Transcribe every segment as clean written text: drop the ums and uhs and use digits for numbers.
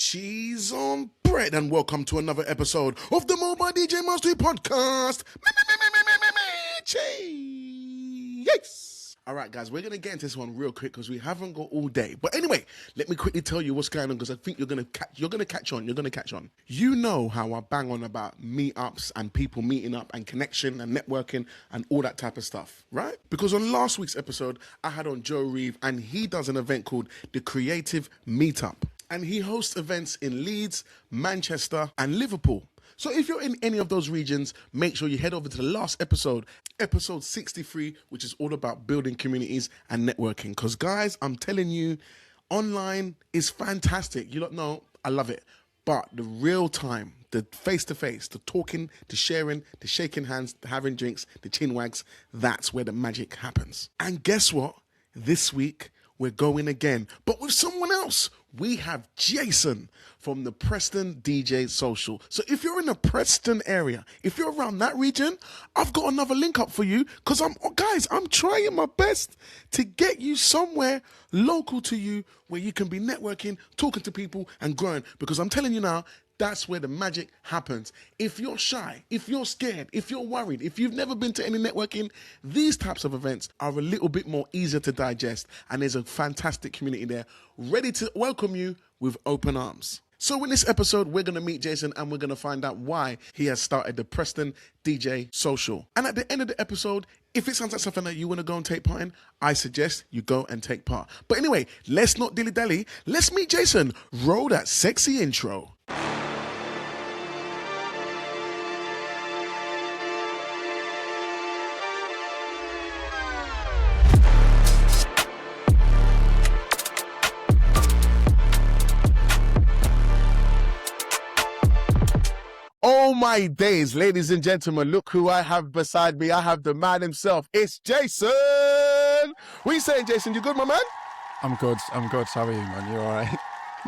Cheese on bread, and welcome to another episode of the Mobile DJ Mastery Podcast. Yes. All right, guys, we're gonna get into this one real quick because we haven't got all day. But anyway, let me quickly tell you what's going on because I think you're gonna catch on. You know how I bang on about meetups and people meeting up and connection and networking and all that type of stuff, right? Because on last week's episode, I had on Joe Reeve, and he does an event called the Creative Meetup. And he hosts events in Leeds, Manchester, and Liverpool. So if you're in any of those regions, make sure you head over to the last episode 63, which is all about building communities and networking. Because guys, I'm telling you, online is fantastic. You don't know, I love it. But the real time, the face-to-face, the talking, the sharing, the shaking hands, the having drinks, the chin wags, that's where the magic happens. And guess what? This week, we're going again, but with someone else. We have Jason from the Preston DJ Social. So if you're in the Preston area, if you're around that region, I've got another link up for you because I'm trying my best to get you somewhere local to you where you can be networking, talking to people and growing, because I'm telling you now, that's where the magic happens. If you're shy, if you're scared, if you're worried, if you've never been to any networking, these types of events are a little bit more easier to digest, and there's a fantastic community there ready to welcome you with open arms. So in this episode, we're going to meet Jason and we're going to find out why he has started the Preston DJ Social. And at the end of the episode, if it sounds like something that you want to go and take part in, I suggest you go and take part. But anyway, let's not dilly-dally. Let's meet Jason. Roll that sexy intro. Oh my days, ladies and gentlemen, look who I have beside me. I have the man himself. It's Jason. What are you saying, Jason? You good, my man? I'm good. How are you, man? You all right?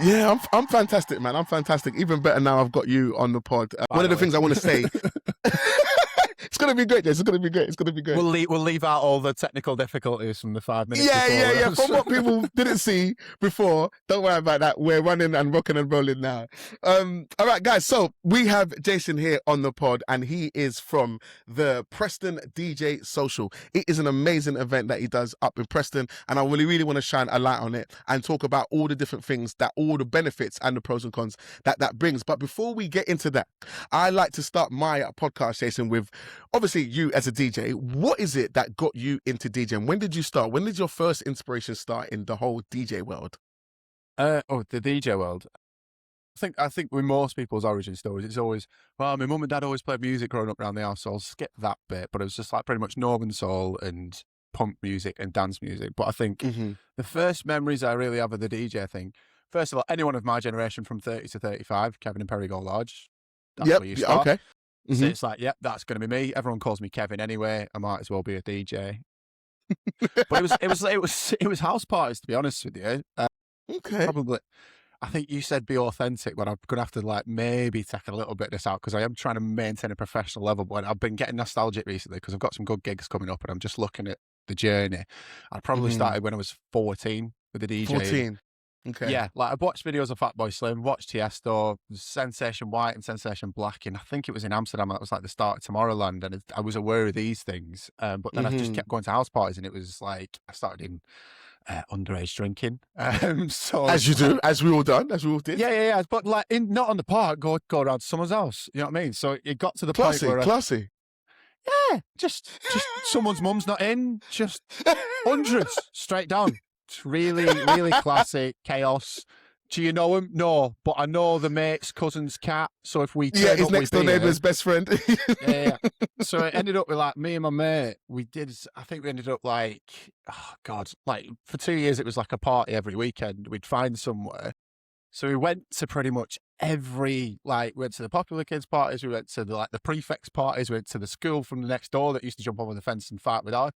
Yeah, I'm fantastic, man. I'm fantastic. Even better now I've got you on the pod. One of the things I want to say... It's going to be great, Jason. It's going to be great. We'll leave out all the technical difficulties from the 5 minutes Yeah. From what people didn't see before, don't worry about that. We're running and rocking and rolling now. All right, guys. So we have Jason here on the pod, and he is from the Preston DJ Social. It is an amazing event that he does up in Preston, and I really want to shine a light on it and talk about all the different things, that all the benefits and the pros and cons that brings. But before we get into that, I like to start my podcast, Jason, with obviously you as a DJ. What is it that got you into DJing? When did you start? When did your first inspiration start in the whole DJ world? The DJ world. I think with most people's origin stories, it's always, well, my mum and dad always played music growing up around the house, so I'll skip that bit. But it was just like pretty much Northern soul and punk music and dance music. But I think the first memories I really have of the DJ thing, first of all, anyone of my generation from 30 to 35, Kevin and Perry Go Large. That's where you start. Okay. So it's like, yep, that's going to be me. Everyone calls me Kevin anyway. I might as well be a DJ. But it was house parties, to be honest with you. Okay. Probably, I think you said be authentic, but I'm going to have to like maybe take a little bit of this out because I am trying to maintain a professional level. But I've been getting nostalgic recently because I've got some good gigs coming up, and I'm just looking at the journey. I probably started when I was 14 with the DJ. 14. Okay. Yeah, like I've watched videos of Fatboy Slim, watched Tiesto, Sensation White and Sensation Black, and I think it was in Amsterdam. That was like the start of Tomorrowland, and I was aware of these things. But then I just kept going to house parties, and it was like I started in underage drinking. So as you do, as we all did. Yeah. But like not on the park, go around to someone's house. You know what I mean? So it got to the point where classy. Yeah, just someone's mum's not in, just hundreds straight down. It's really classic chaos. Do you know him? No, but I know the mate's cousin's cat. So if we his next door neighbour's best friend. Yeah. So it ended up with like me and my mate. I think we ended up like, oh God, like for 2 years it was like a party every weekend. We'd find somewhere. So we went to pretty much we went to the popular kids parties. We went to the prefects parties. We went to the school from the next door that used to jump over the fence and fight with our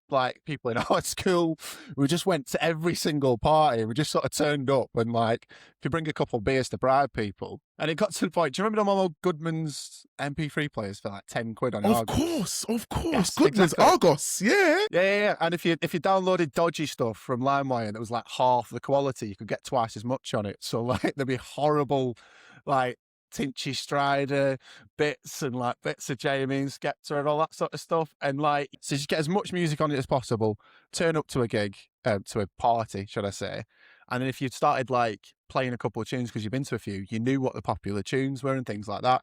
like people in our school. We just went to every single party. We just sort of turned up and like, if you bring a couple of beers to bribe people. And it got to the point, do you remember them old Goodman's MP3 players for like 10 quid on Argos? Of course. Yes, Goodman's exactly. Argos, yeah. Yeah. And if you downloaded dodgy stuff from LimeWire that was like half the quality, you could get twice as much on it. So like there'd be horrible, like Tinchy Strider bits and like bits of Jamie and Skepta and all that sort of stuff. And like, so you get as much music on it as possible, turn up to a gig, to a party, should I say. And then if you'd started like playing a couple of tunes because you've been to a few, you knew what the popular tunes were and things like that.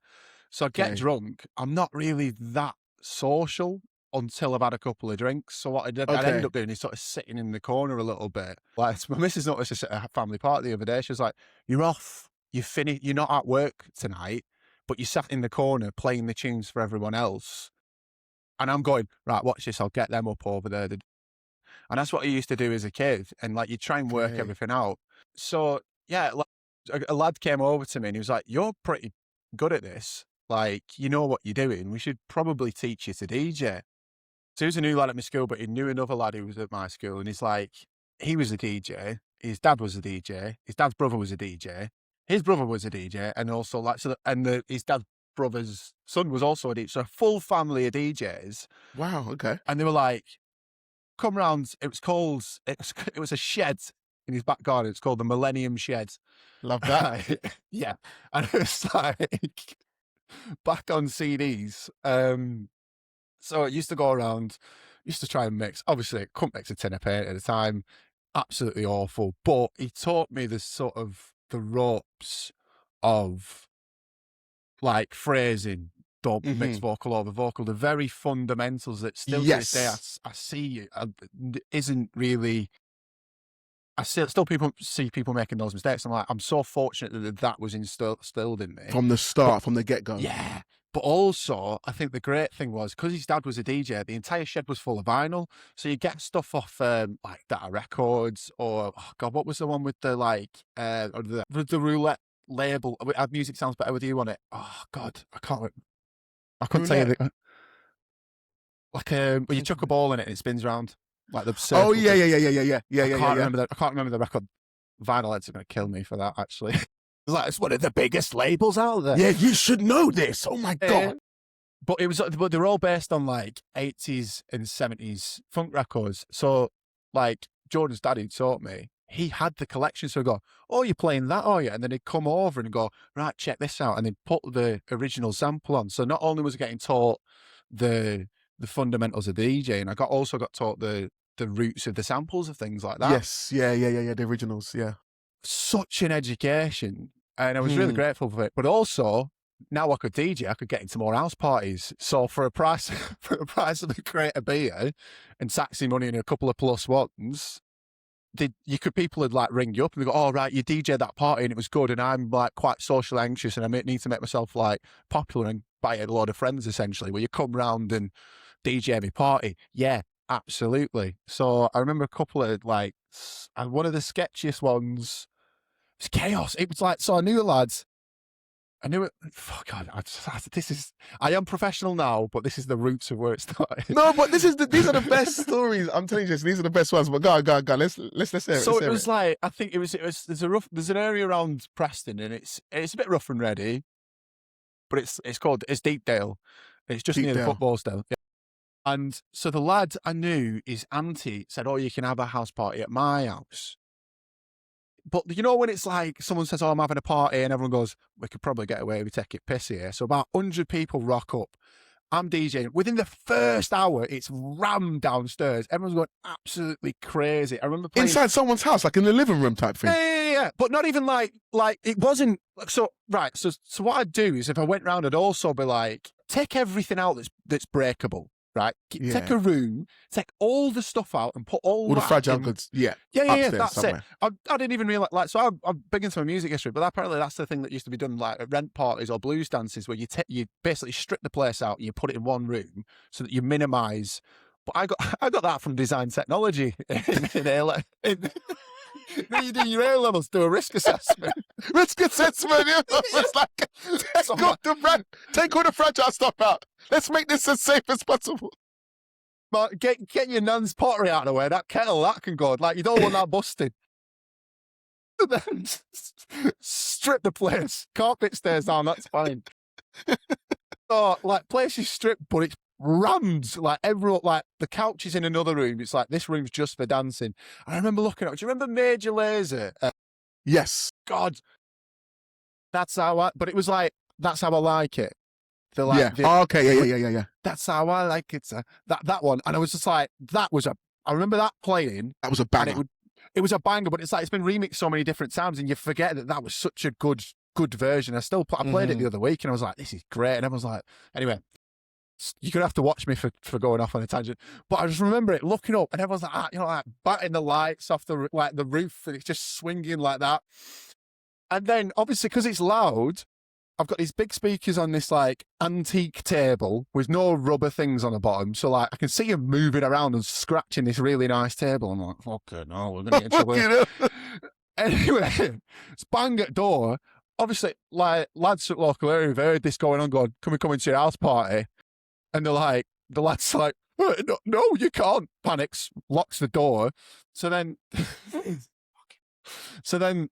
So I'd get drunk. I'm not really that social until I've had a couple of drinks. So what I'd end up doing is sort of sitting in the corner a little bit. Like my missus noticed this at a family party the other day. She was like, "You're off. You're not at work tonight, but you sat in the corner playing the tunes for everyone else." And I'm going, right, watch this. I'll get them up over there. And that's what I used to do as a kid. And like, you try and work everything out. So yeah, like, a lad came over to me and he was like, "You're pretty good at this. Like, you know what you're doing. We should probably teach you to DJ." So he was a new lad at my school, but he knew another lad who was at my school. And he's like, he was a DJ. His dad was a DJ. His dad's brother was a DJ. His brother was a DJ. And also like, his dad's brother's son was also a DJ. So a full family of DJs. Wow, okay. And they were like, "Come round." It was a shed in his back garden. It's called the Millennium Shed. Love that. Yeah. And it was like back on CDs. So I used to go around, used to try and mix. Obviously, I couldn't mix a tin of paint at the time. Absolutely awful. But he taught me the ropes of like phrasing, dub, mixed vocal over vocal, the very fundamentals that still to this day I see isn't really. I still see people making those mistakes. I'm like, I'm so fortunate that was instilled in me from the start, from the get-go. Yeah. But also, I think the great thing was, because his dad was a DJ, the entire shed was full of vinyl. So you get stuff off like Data Records or, oh God, what was the one with the like, the roulette label? Music Sounds Better With You on it. Oh God, I couldn't tell you. Like, when you chuck a ball in it and it spins around. Like the circle. Oh, yeah. I can't remember the record. Vinyl heads are going to kill me for that, actually. It's one of the biggest labels out there. Yeah, you should know this. Oh my God. But they're all based on like 80s and 70s funk records. So like Jordan's daddy taught me, he had the collection. So he'd go, "Oh, you're playing that, are you?" And then he'd come over and go, "Right, check this out." And then put the original sample on. So not only was I getting taught the fundamentals of DJing, I also got taught the roots of the samples of things like that. Yes. Yeah. The originals. Yeah. Such an education, and I was really grateful for it. But also, now I could DJ, I could get into more house parties. So for a price of a crate of beer and taxi money and a couple of plus ones, people would like ring you up and they go, "Oh right, you DJ that party and it was good, and I'm like quite social anxious and I need to make myself like popular and buy a load of friends essentially. Will you come round and DJ me party?" Yeah, absolutely. So I remember a couple of like, one of the sketchiest ones. It's chaos. It was like, so I knew the lads. I knew it. Fuck God, I am professional now, but this is the roots of where it started. No, but these are the best stories. I'm telling you, these are the best ones. But go. Let's hear it. So it was like, I think it was. There's an area around Preston, and it's a bit rough and ready, but it's Deepdale. It's just near the football stand. Yeah. And so the lad I knew, his auntie said, "Oh, you can have a house party at my house." But you know when it's like someone says, "Oh, I'm having a party," and everyone goes, "We could probably get away with taking piss here." So about 100 people rock up. I'm DJing. Within the first hour, it's rammed downstairs. Everyone's going absolutely crazy. I remember playing inside someone's house, like in the living room type thing. Yeah. But not even like it wasn't. So right. So what I'd do is if I went round, I'd also be like, take everything out that's breakable. Right, take a room, take all the stuff out, and put all the fragile goods. Yeah. That's somewhere. It. I didn't even realize. Like, so I'm big into my music history, but apparently that's the thing that used to be done, like at rent parties or blues dances, where you basically strip the place out and you put it in one room so that you minimise. But I got that from design technology in A-level. Then you do your A levels, do a risk assessment. It's like take all the fragile stuff out. Let's make this as safe as possible. But get your nan's pottery out of the way. That kettle, that can go. Like, you don't want that busted. And then strip the place. Carpet stays down, that's fine. So, like, place is stripped, but it's rammed. Like, everyone, like, the couch is in another room. It's like, this room's just for dancing. And I remember looking at it. Do you remember Major Lazer? Yes. God. That's how I, but it was like, that's how I like it. The, like, Yeah. the, Oh, okay. Yeah. That's how I like it. That one. And I was just like, I remember that playing. That was a And banger. it was a banger, but it's like, it's been remixed so many different times and you forget that was such a good version. I played it the other week and I was like, this is great. And everyone's like, anyway, you're going to have to watch me for going off on a tangent. But I just remember it looking up and everyone's like, like batting the lights off the roof and it's just swinging like that. And then obviously because it's loud, I've got these big speakers on this like antique table with no rubber things on the bottom. So like I can see them moving around and scratching this really nice table. I'm like, fucking hell, we're going to get in trouble. Anyway, it's bang at door. Obviously, like lads at local area have heard this going on, going, can we come into your house party? And they're like, the lad's like, no, you can't. Panics, locks the door. So then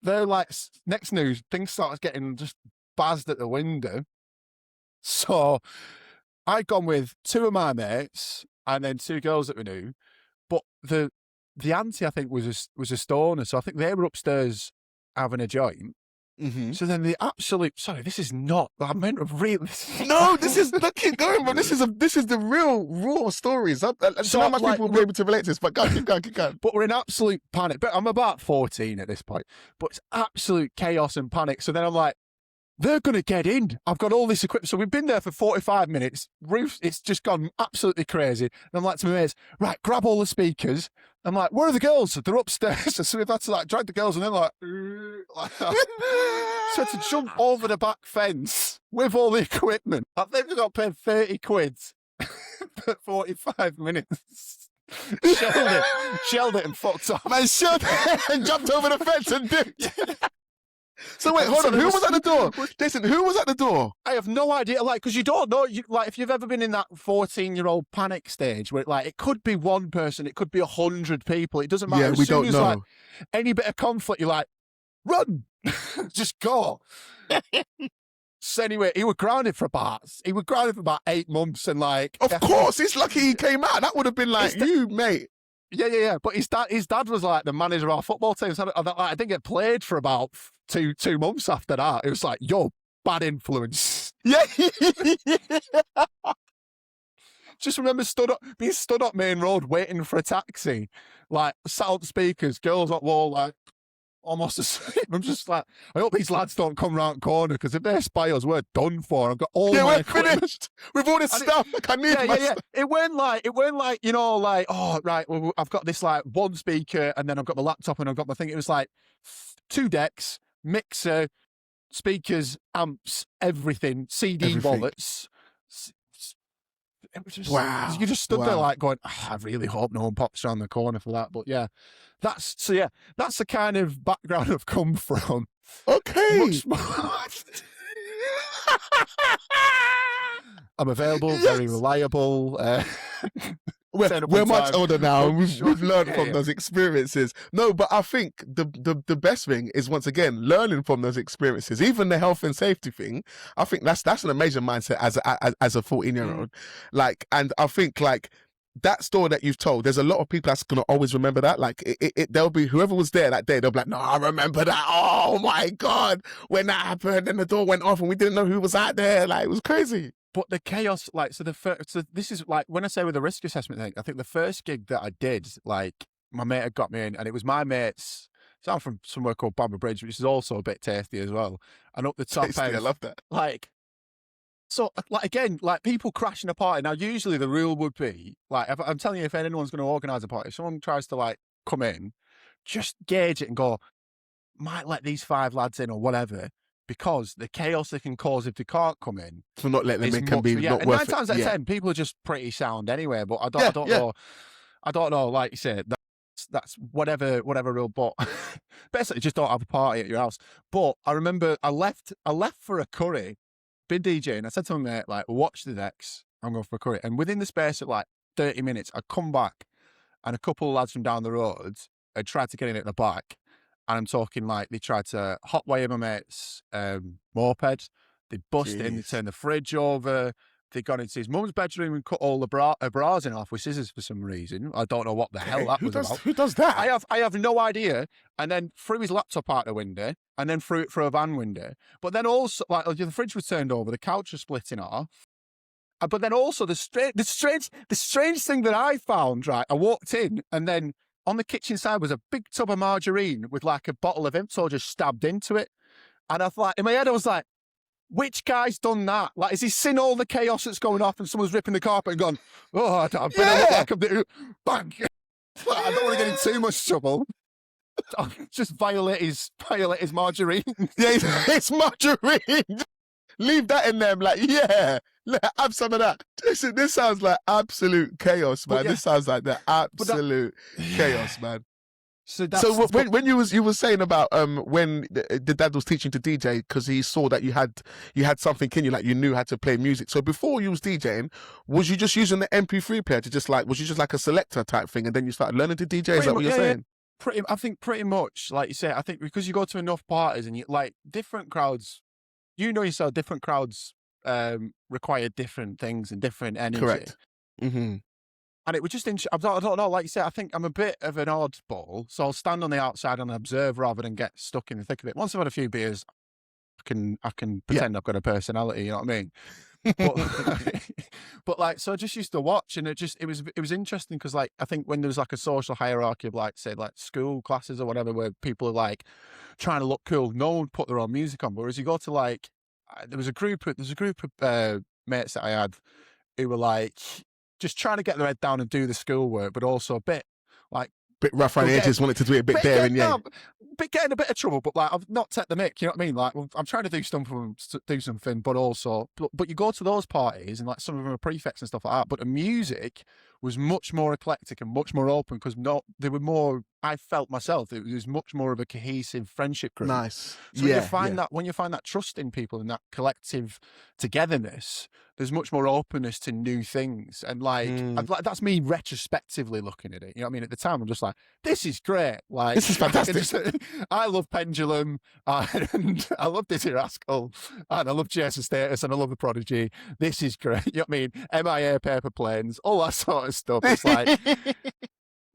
they're like, next news, things starts getting just buzzed at the window. So I'd gone with two of my mates and then two girls that we knew. But the auntie, I think, was a stoner. So I think they were upstairs having a joint. Mm-hmm. So then this is not, I meant to really. No, keep going, bro. This is the real raw stories. So not much people will be able to relate to this, but keep going. But we're in absolute panic. But I'm about 14 at this point, but it's absolute chaos and panic. So then I'm like, they're going to get in. I've got all this equipment. So we've been there for 45 minutes. It's just gone absolutely crazy. And I'm like to my mates, right, grab all the speakers. I'm like, where are the girls? They're upstairs. So we've had to like drag the girls and then like so to jump over the back fence with all the equipment. I think we got paid 30 quid for 45 minutes. Shelled it and fucked off. Man, shelled it and jumped over the fence and dipped. So wait, hold on. Who was at the door? Listen, who was at the door? I have no idea. Like, because you don't know. Like, if you've ever been in that 14-year-old panic stage where, like, it could be one person, it could be 100 people. It doesn't matter. Yeah, as we soon don't as, know. Like, any bit of conflict, you're like, run, just go. So anyway, he was grounded for about 8 months, and like, of course, he's lucky he came out. That would have been like you, mate. Yeah. But his dad was like the manager of our football team. So I didn't get played for about two months after that. It was like, yo, bad influence. Yeah. Just remember being stood up main road waiting for a taxi, like sat up speakers, girls at wall, like almost asleep. I'm just like, I hope these lads don't come round the corner because if they spy us, we're done for. I've got all my we're equipment. finished with all this stuff. I need my stuff. It weren't like, you know, like, oh, right, well, I've got this like one speaker and then I've got my laptop and I've got my thing. It was like 2 decks, mixer, speakers, amps, everything, CD wallets. It was just, wow. You just stood there like going, I really hope no one pops around the corner for that. But yeah, that's the kind of background I've come from. Okay. I'm available, very reliable. We're much older now, and we've learned from those experiences. No, but I think the best thing is, once again, learning from those experiences. Even the health and safety thing, I think that's an amazing mindset as a 14-year-old. Like, and I think like that story that you've told, there's a lot of people that's gonna always remember that. Like, there'll be whoever was there that day, they'll be like, no, I remember that. Oh my God, when that happened and the door went off and we didn't know who was out there. Like, it was crazy. But the chaos, like, so this is like, when I say with the risk assessment thing, I think the first gig that I did, like, my mate had got me in, and it was my mate's, so I'm from somewhere called Bamber Bridge, which is also a bit tasty as well. And up the top Tasty, end, I love that. Like, so, like, again, like, people crashing a party. Now, usually the rule would be, like, I'm telling you, if anyone's going to organise a party, if someone tries to, like, come in, just gauge it and go, might let these 5 lads in or whatever, because the chaos they can cause if they can't come in. So not let them in can be not and worth 9 times out of 10, people are just pretty sound anyway. But I don't know. I don't know. Like you said, that's whatever rule. But basically, just don't have a party at your house. But I remember I left for a curry, been DJing. I said to my mate, like, watch the decks. I'm going for a curry. And within the space of like 30 minutes. I'd come back and a couple of lads from down the road had tried to get in at the back. And I'm talking like they tried to hotwire my mate's moped. They busted in, they turned the fridge over. They got into his mum's bedroom and cut all the her bras in half with scissors for some reason. I don't know what the hell that was about. Who does that? I have no idea. And then threw his laptop out the window and then threw it through a van window. But then also, like, the fridge was turned over, the couch was split in half. But then also the strange thing that I found, right, I walked in and then on the kitchen side was a big tub of margarine with like a bottle of Imsol just stabbed into it. And I thought, in my head, I was like, which guy's done that? Like, has he seen all the chaos that's going off and someone's ripping the carpet and gone, oh, I've been like a bit, bang. I don't want to get in too much trouble. Just violate his margarine. Yeah, it's margarine. Leave that in there. I'm like, yeah, have some of that. Listen, this sounds like absolute chaos, man. This sounds like the absolute chaos, man. So when you were saying about when the dad was teaching to DJ because he saw that you had something in you, like you knew how to play music. So before you was DJing, was you just using the MP3 player to was you just like a selector type thing, and then you started learning to DJ? Is that what you're saying? I think pretty much, like you say. I think because you go to enough parties and you like different crowds, you know yourself, different crowds require different things and different energy. Correct. Mm-hmm. And it was just I don't know, like you said, I think I'm a bit of an oddball, so I'll stand on the outside and observe rather than get stuck in the thick of it. Once I've had a few beers, I can pretend I've got a personality, you know what I mean? But like, so I just used to watch, and it was interesting because like I think when there was like a social hierarchy of like say like school classes or whatever where people are like trying to look cool, no one put their own music on. Whereas you go to like there was a group of mates that I had who were like just trying to get their head down and do the schoolwork, but also a bit rough around the edges, wanted to do it a bit daring, but getting a bit of trouble. But like I've not take the mick, you know what I mean? Like I'm trying to do something, but also, but you go to those parties and like some of them are prefects and stuff like that. But the music was much more eclectic and much more open because they were more. I felt myself it was much more of a cohesive friendship group. Nice. So when you find that trust in people and that collective togetherness, there's much more openness to new things. And like that's me retrospectively looking at it. You know what I mean? At the time, I'm just like, this is great. Like this is fantastic. I love Pendulum and I love Dizzy Rascal and I love Jason Status and I love The Prodigy. This is great. You know what I mean? MIA Paper Planes, all that sort of stuff. It's like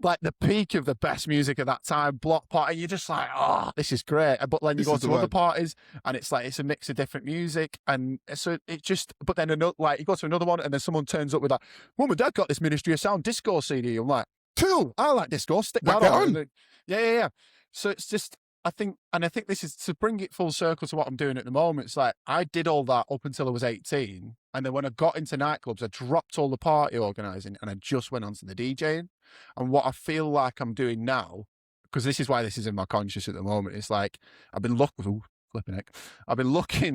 like the peak of the best music at that time, Block Party. You're just like, oh, this is great. But then you go to other parties and it's like, it's a mix of different music. And so it just, but then like you go to another one and then someone turns up with like, Mum and Dad got this Ministry of Sound disco CD. I'm like, cool, I like disco, stick that on. Yeah. So it's just, I think this is to bring it full circle to what I'm doing at the moment. It's like, I did all that up until I was 18. And then when I got into nightclubs, I dropped all the party organising and I just went on to the DJing. And what I feel like I'm doing now, because this is why this is in my conscious at the moment, it's like, I've been looking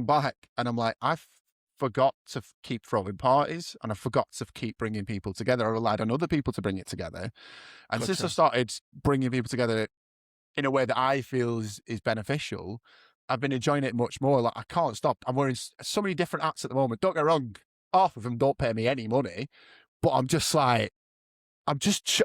back and I'm like, I forgot to keep throwing parties and I forgot to keep bringing people together. I relied on other people to bring it together. And since I started bringing people together in a way that I feel is beneficial, I've been enjoying it much more. Like I can't stop. I'm wearing so many different hats at the moment. Don't get wrong, half of them don't pay me any money, but I'm just like,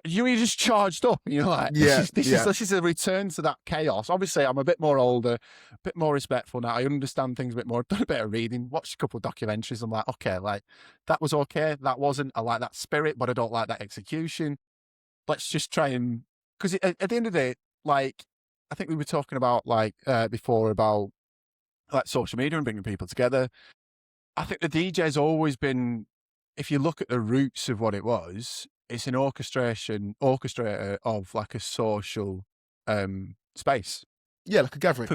you're just charged up. You're like, this is a return to that chaos. Obviously, I'm a bit more older, a bit more respectful now. I understand things a bit more. I've done a bit of reading, watched a couple of documentaries. I'm like, okay, like that was okay. That wasn't. I like that spirit, but I don't like that execution. Let's just try and, because at the end of the day, like, I think we were talking about like before about like social media and bringing people together. I think the DJ's always been, if you look at the roots of what it was, it's an orchestrator of like a social space. Yeah, like a gathering.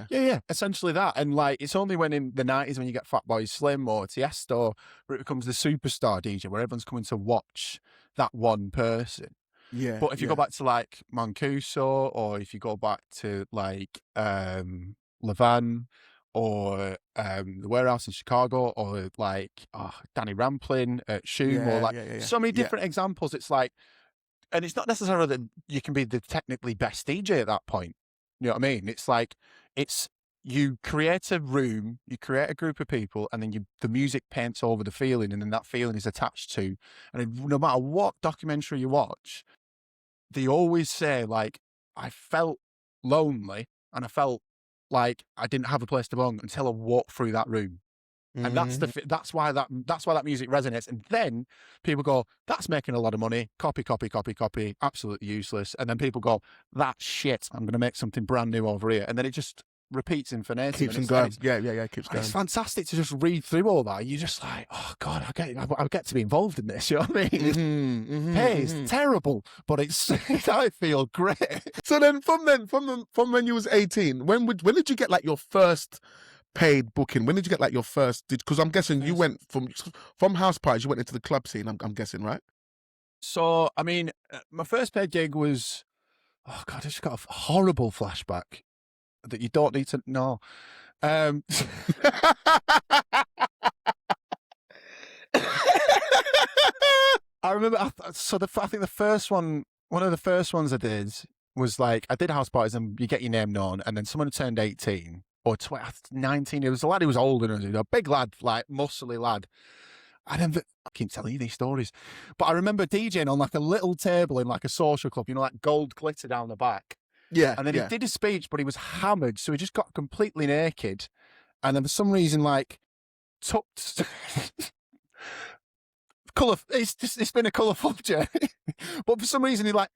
Yeah. Essentially that. And like, it's only when in the 90s when you get Fatboy Slim or Tiesto where it becomes the superstar DJ where everyone's coming to watch that one person. Yeah. But if you go back to like Mancuso, or if you go back to like Levan, or the Warehouse in Chicago, or like Danny Ramplin at Shoom, or like so many different examples. It's like, and it's not necessarily that you can be the technically best DJ at that point. You know what I mean? It's like, you create a room, you create a group of people, and then the music paints over the feeling, and then that feeling is attached to. And no matter what documentary you watch, they always say, like, I felt lonely and I felt like I didn't have a place to belong until I walked through that room. And that's why that music resonates. And then people go, that's making a lot of money. Copy, absolutely useless. And then people go, that's shit. I'm going to make something brand new over here. And then it just repeats infinitum. Keeps on going. Yeah, keeps going. It's fantastic to just read through all that. You're just like, oh God, I get to be involved in this. You know what I mean? Hey, it's terrible, but it's I feel great. So then, from when you was 18, when did you get like your first paid booking? When did you get like your first? Because I'm guessing you went from house parties, you went into the club scene. I'm guessing, right? So I mean, my first paid gig was, oh God, I just got a horrible flashback that you don't need to know. I remember. I think the first one of the first ones I did was like, I did house parties and you get your name known, and then someone turned 18 or 19. It was a lad who was older than us, a big lad, like muscly lad. I keep telling you these stories, but I remember DJing on like a little table in like a social club, you know, like gold glitter down the back. Yeah. And then he did his speech, but he was hammered, so he just got completely naked. And then for some reason, like, tucked colour. It's been a colourful journey, but for some reason he like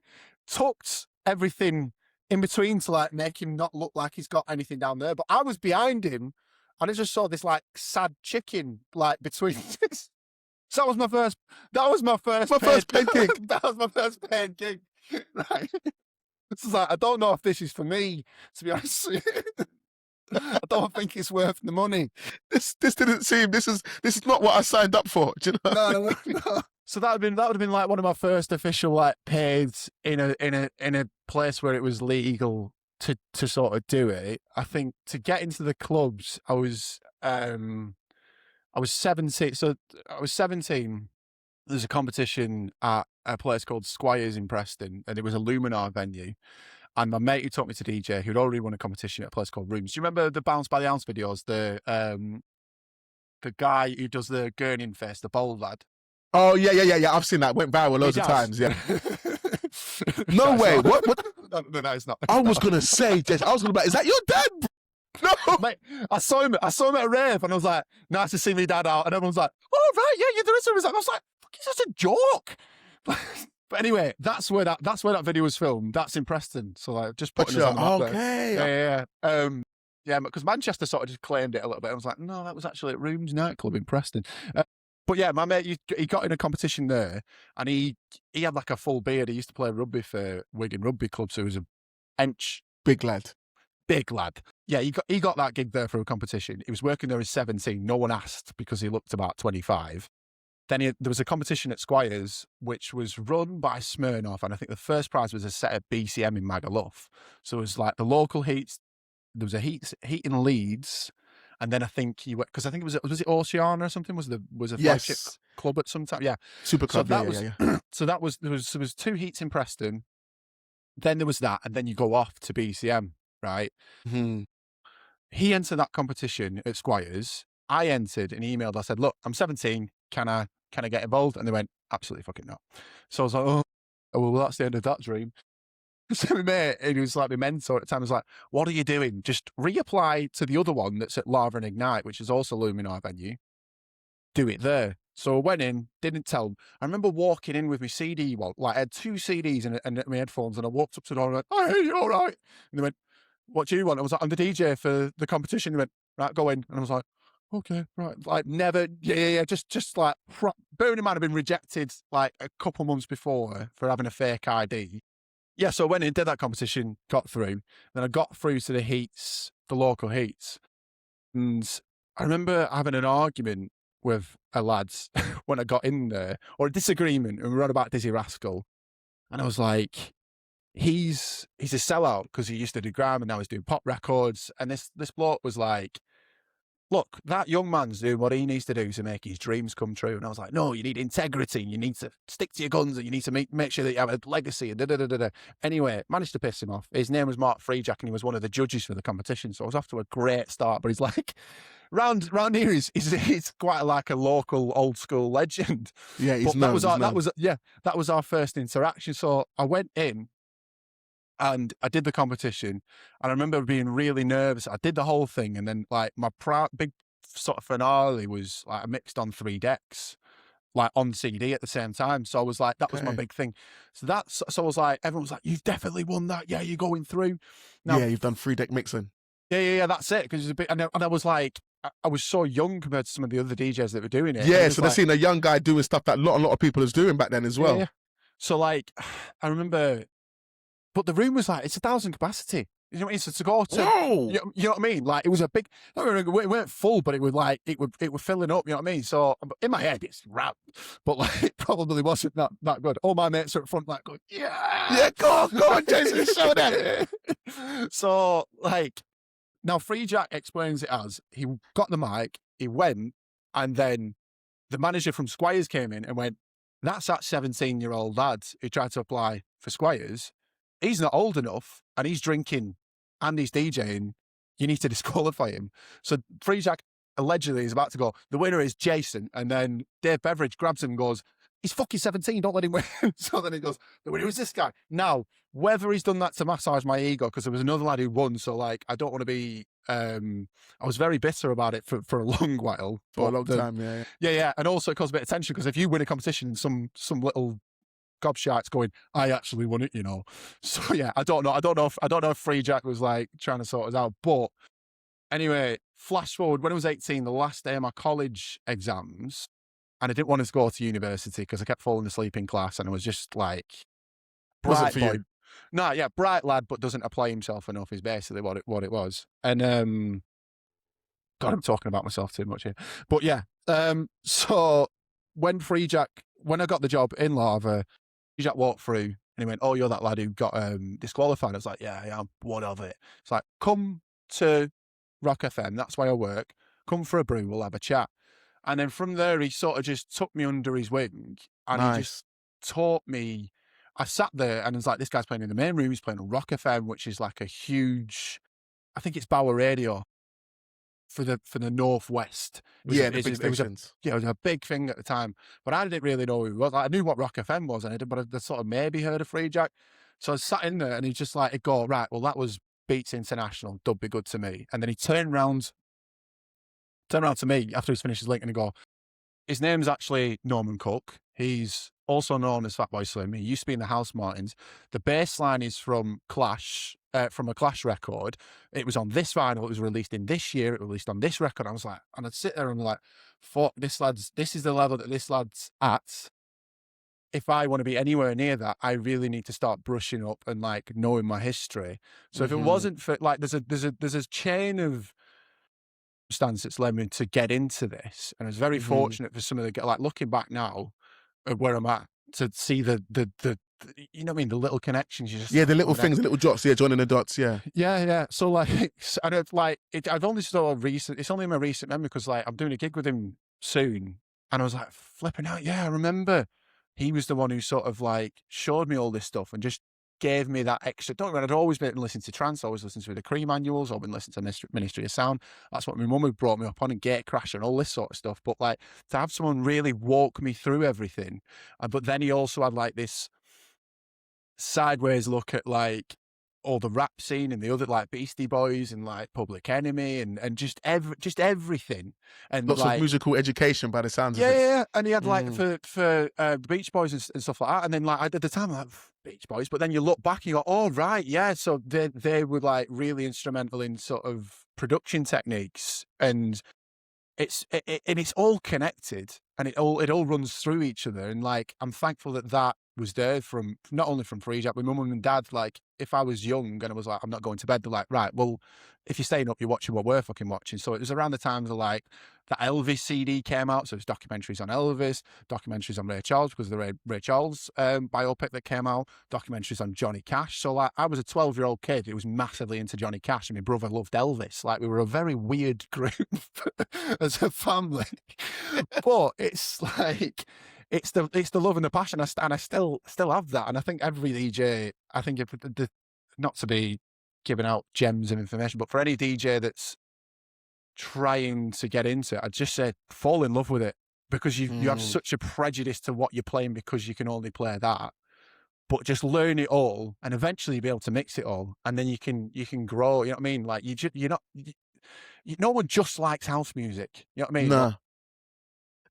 tucked everything in between to like make him not look like he's got anything down there. But I was behind him, and I just saw this like sad chicken like between. So that was my first. First paid gig. That was my first paid gig. Right. This is like, I don't know if this is for me, to be honest with you. I don't think it's worth the money. This didn't seem. This is not what I signed up for. Do you know? No. So that would have been like one of my first official like paid in a place where it was legal to sort of do it. I think to get into the clubs, I was 17. So I was 17. There's a competition at a place called Squires in Preston, and it was a Luminar venue. And my mate who taught me to DJ, who'd already won a competition at a place called Rooms. Do you remember the Bounce by the Ounce videos? The guy who does the gurning face, the bold lad. Oh yeah. I've seen that. Went viral loads of times. Yeah. No way. What? No, it's not. I was gonna say, Jess. I was gonna be like, is that your dad? No, mate. I saw him at a rave, and I was like, nice to see me dad out. And everyone was like, oh right, yeah, you're doing something. I was like, fuck, it's just a joke. But anyway, that's where that video was filmed. That's in Preston. So like, just putting us on the map there. Yeah. Yeah, because Manchester sort of just claimed it a little bit. I was like, no, that was actually at Rooms nightclub in Preston. But yeah, my mate, he got in a competition there, and he had like a full beard. He used to play rugby for Wigan Rugby Club, so he was a bench big lad. Yeah, he got that gig there for a competition. He was working there as 17. No one asked because he looked about 25. Then there was a competition at Squires, which was run by Smirnoff, and I think the first prize was a set of BCM in Magaluf. So it was like the local heats. There was a heat in Leeds, and then I think he went, because I think was it Oceana or something? Was a flagship club at some time? Yeah, super club. So that was so that was there was 2 heats in Preston. Then there was that, and then you go off to BCM, right? Mm-hmm. He entered that competition at Squires. I entered and emailed. I said, "Look, I'm 17. Can I get involved?" And they went, "Absolutely fucking not." So I was like, "Oh, well, that's the end of that dream." So my mate, who was like my mentor at the time, was like, "What are you doing? Just reapply to the other one that's at Lava and Ignite, which is also Luminar venue. Do it there." So I went in, didn't tell them. I remember walking in with my CD, I had 2 CDs and my headphones, and I walked up to the door and went, "Oh, hey, you all right?" And they went, "What do you want?" I was like, "I'm the DJ for the competition." They went, "Right, go in." And I was like, "Okay, right." Like never, just like, bearing in mind I've been rejected like a couple months before for having a fake ID. Yeah, so I went in, did that competition, got through. Then I got through to the heats, the local heats. And I remember having an argument with a lad when I got in there, or a disagreement, and we were on about Dizzy Rascal. And I was like, he's a sellout because he used to do grime and now he's doing pop records. And this bloke was like, look, that young man's doing what he needs to do to make his dreams come true. And I was like, no, you need integrity. You need to stick to your guns and you need to make sure that you have a legacy. And da. Anyway, managed to piss him off. His name was Mark Freejack and he was one of the judges for the competition. So I was off to a great start. But he's like, round here, he's quite like a local old school legend. Yeah, he's but known. That was our first interaction. So I went in and I did the competition, and I remember being really nervous. I did the whole thing, and then like my big sort of finale was like I mixed on 3 decks, like on CD at the same time. So I was like, that was my big thing. So I was like, everyone was like, you've definitely won that. Yeah, you're going through. Now, yeah, you've done 3 deck mixing. Yeah, that's it. Because it was a bit, and I was like, I was so young compared to some of the other DJs that were doing it. Yeah, so they're seeing a young guy doing stuff that a lot of people was doing back then as well. Yeah. So like, I remember. But the room was like, it's 1,000 capacity. You know what I mean? So to go to, you know what I mean? Like it was a big, it weren't full, but it was like, it was filling up, you know what I mean? So in my head, it's rap, but like it probably wasn't that good. All my mates are at front like going, yeah, go on, Jason, show them. So like, now Freejack explains it as, he got the mic, he went, and then the manager from Squires came in and went, that's that 17-year-old lad who tried to apply for Squires. He's not old enough and he's drinking and he's DJing. You need to disqualify him. So Freejack allegedly is about to go, the winner is Jason. And then Dave Beveridge grabs him and goes, he's fucking 17, don't let him win. So then he goes, the winner is this guy. Now, whether he's done that to massage my ego, because there was another lad who won. So like, I don't want to be, I was very bitter about it for a long while. For a long time, yeah. And also it caused a bit of tension because if you win a competition and some little gobshites going, I actually won it, you know. So yeah, I don't know if Freejack was like trying to sort us out. But anyway, flash forward when I was 18, the last day of my college exams, and I didn't want to go to university because I kept falling asleep in class, and I was just like, bright boy. No, yeah, bright lad, but doesn't apply himself enough is basically what it was. And God, I'm talking about myself too much here. But yeah, so when I got the job in Lava, Freejack walked through and he went, oh, you're that lad who got disqualified. I was like, yeah, I'm one of it. It's like, come to Rock FM, that's why I work. Come for a brew, we'll have a chat. And then from there, he sort of just took me under his wing and he just taught me. I sat there and I was like, this guy's playing in the main room. He's playing on Rock FM, which is like a huge, I think it's Bauer Radio for the Northwest. Yeah, the big stations. It was a big thing at the time, but I didn't really know who he was. Like, I knew what Rock FM was, but I sort of maybe heard of Freejack. So I sat in there and he's just like, he'd go, right, well, that was Beats International, Dub Be Good to Me. And then he turned around to me after he's finished his link and he'd go, his name's actually Norman Cook. He's also known as Fatboy Slim. He used to be in the House Martins. The bass line is from Clash, from a Clash record. It was on this vinyl. It was released in this year. It was released on this record. I was like, and I'd sit there and I'm like, fuck, this is the level that this lad's at. If I want to be anywhere near that, I really need to start brushing up and like knowing my history. So if it wasn't for like, there's a chain of stance that's led me to get into this, and I was very fortunate for some of the, like, looking back now at where I'm at, to see the you know what I mean, the little connections. You just the little things, the little dots. Yeah, joining the dots. Yeah. So like, and it's like I've only saw recent. It's only in my recent memory because like I'm doing a gig with him soon, and I was like flipping out. Yeah, I remember he was the one who sort of like showed me all this stuff and just gave me that extra. Don't remember, I'd always been listening to trance, always listened to the Cree manuals, I've been listening to Ministry of Sound. That's what my mum had brought me up on, and Gatecrasher and all this sort of stuff. But like, to have someone really walk me through everything. But then he also had like this sideways look at like all the rap scene and the other, like Beastie Boys and like Public Enemy and just everything, and lots like, of musical education by the sounds of it. Yeah. And he had like for Beach Boys and stuff like that. And then like at the time, I'm like, Beach Boys, but then you look back and you go, oh right, yeah. So they were like really instrumental in sort of production techniques, and it's all connected, and it all runs through each other. And like, I'm thankful that was there from not only from Freejack, but my mum and dad. Like, if I was young and I was like, I'm not going to bed, they're like, right, well, if you're staying up, you're watching what we're fucking watching. So it was around the times of like Elvis CD came out, so it's documentaries on Elvis, documentaries on Ray Charles because of the Ray Charles biopic that came out, documentaries on Johnny Cash. So like, I was a 12-year-old kid who was massively into Johnny Cash, and my brother loved Elvis. Like, we were a very weird group as a family, but it's like, it's the love and the passion, and I still have that. And I think every DJ, I think if not to be giving out gems of information, but for any DJ that's trying to get into it, I'd just say fall in love with it, because you have such a prejudice to what you're playing because you can only play that. But just learn it all, and eventually you'll be able to mix it all, and then you can grow. You know what I mean? Like, no one just likes house music. You know what I mean? Nah.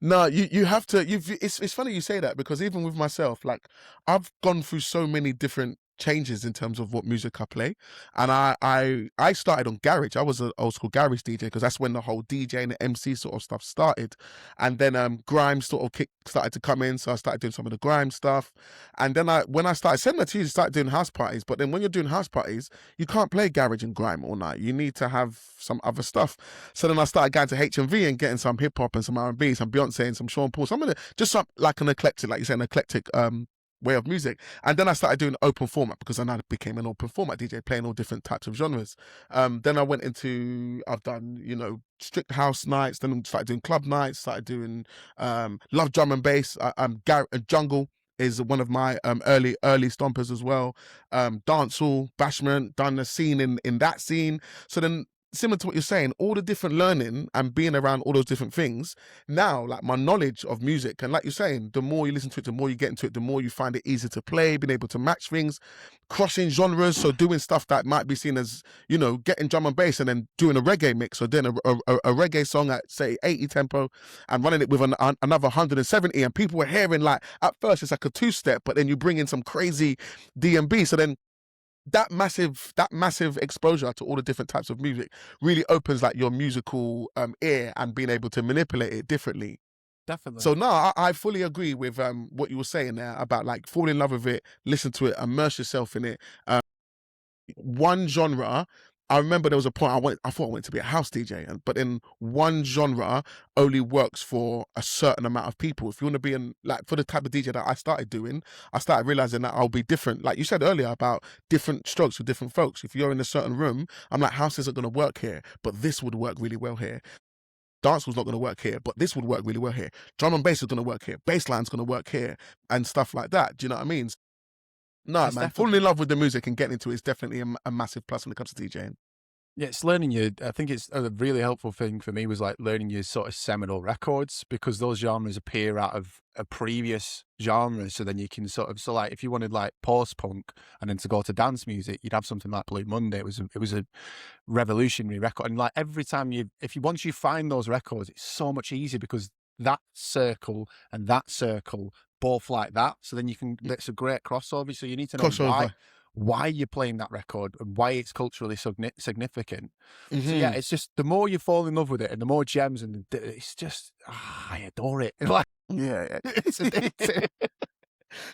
No, you have to. It's funny you say that, because even with myself, like, I've gone through so many different changes in terms of what music I play, and I started on garage. I was an old school garage DJ, because that's when the whole DJ and the MC sort of stuff started, and then grime sort of started to come in, so I started doing some of the grime stuff, and then when I started similar to you, started doing house parties. But then when you're doing house parties, you can't play garage and grime all night. You need to have some other stuff. So then I started going to HMV and getting some hip hop and some R&B, some Beyonce and some Sean Paul, some like an eclectic, like you say, an eclectic way of music. And then I started doing open format, because then I became an open format DJ, playing all different types of genres. Then I went into, I've done, strict house nights, then started doing club nights, started doing love drum and bass. Jungle is one of my early stompers as well. Dancehall, bashment, done a scene in that scene. So then, similar to what you're saying, all the different learning and being around all those different things, now, like, my knowledge of music, and like you're saying, the more you listen to it, the more you get into it, the more you find it easier to play, being able to match things, crossing genres. So doing stuff that might be seen as, getting drum and bass and then doing a reggae mix, or doing a reggae song at, say, 80 tempo and running it with another 170, and people were hearing, like, at first it's like a two-step, but then you bring in some crazy D&B. So then that massive exposure to all the different types of music really opens, like, your musical ear, and being able to manipulate it differently. Definitely. So no, I fully agree with what you were saying there about, like, fall in love with it, listen to it, immerse yourself in it. One genre, I remember there was a point I thought I wanted to be a house DJ, but in one genre only works for a certain amount of people. If you want to be for the type of DJ that I started doing, I started realizing that I'll be different. Like you said earlier about different strokes for different folks. If you're in a certain room, I'm like, house isn't going to work here, but this would work really well here. Dance was not going to work here, but this would work really well here. Drum and bass is going to work here. Bass line's going to work here, and stuff like that. Do you know what I mean? No, It's man, falling in love with the music and getting into it is definitely a massive plus when it comes to DJing. Yeah, it's learning your. I think it's a really helpful thing for me was like learning your sort of seminal records, because those genres appear out of a previous genre. So then you can so like, if you wanted like post punk and then to go to dance music, you'd have something like Blue Monday. It was a revolutionary record, and like every time once you find those records, it's so much easier, because that circle and that circle both like that. So then it's a great crossover. So you need to know why you're playing that record and why it's culturally significant. So yeah, it's just the more you fall in love with it and the more gems, and it's just, I adore it. Like, yeah.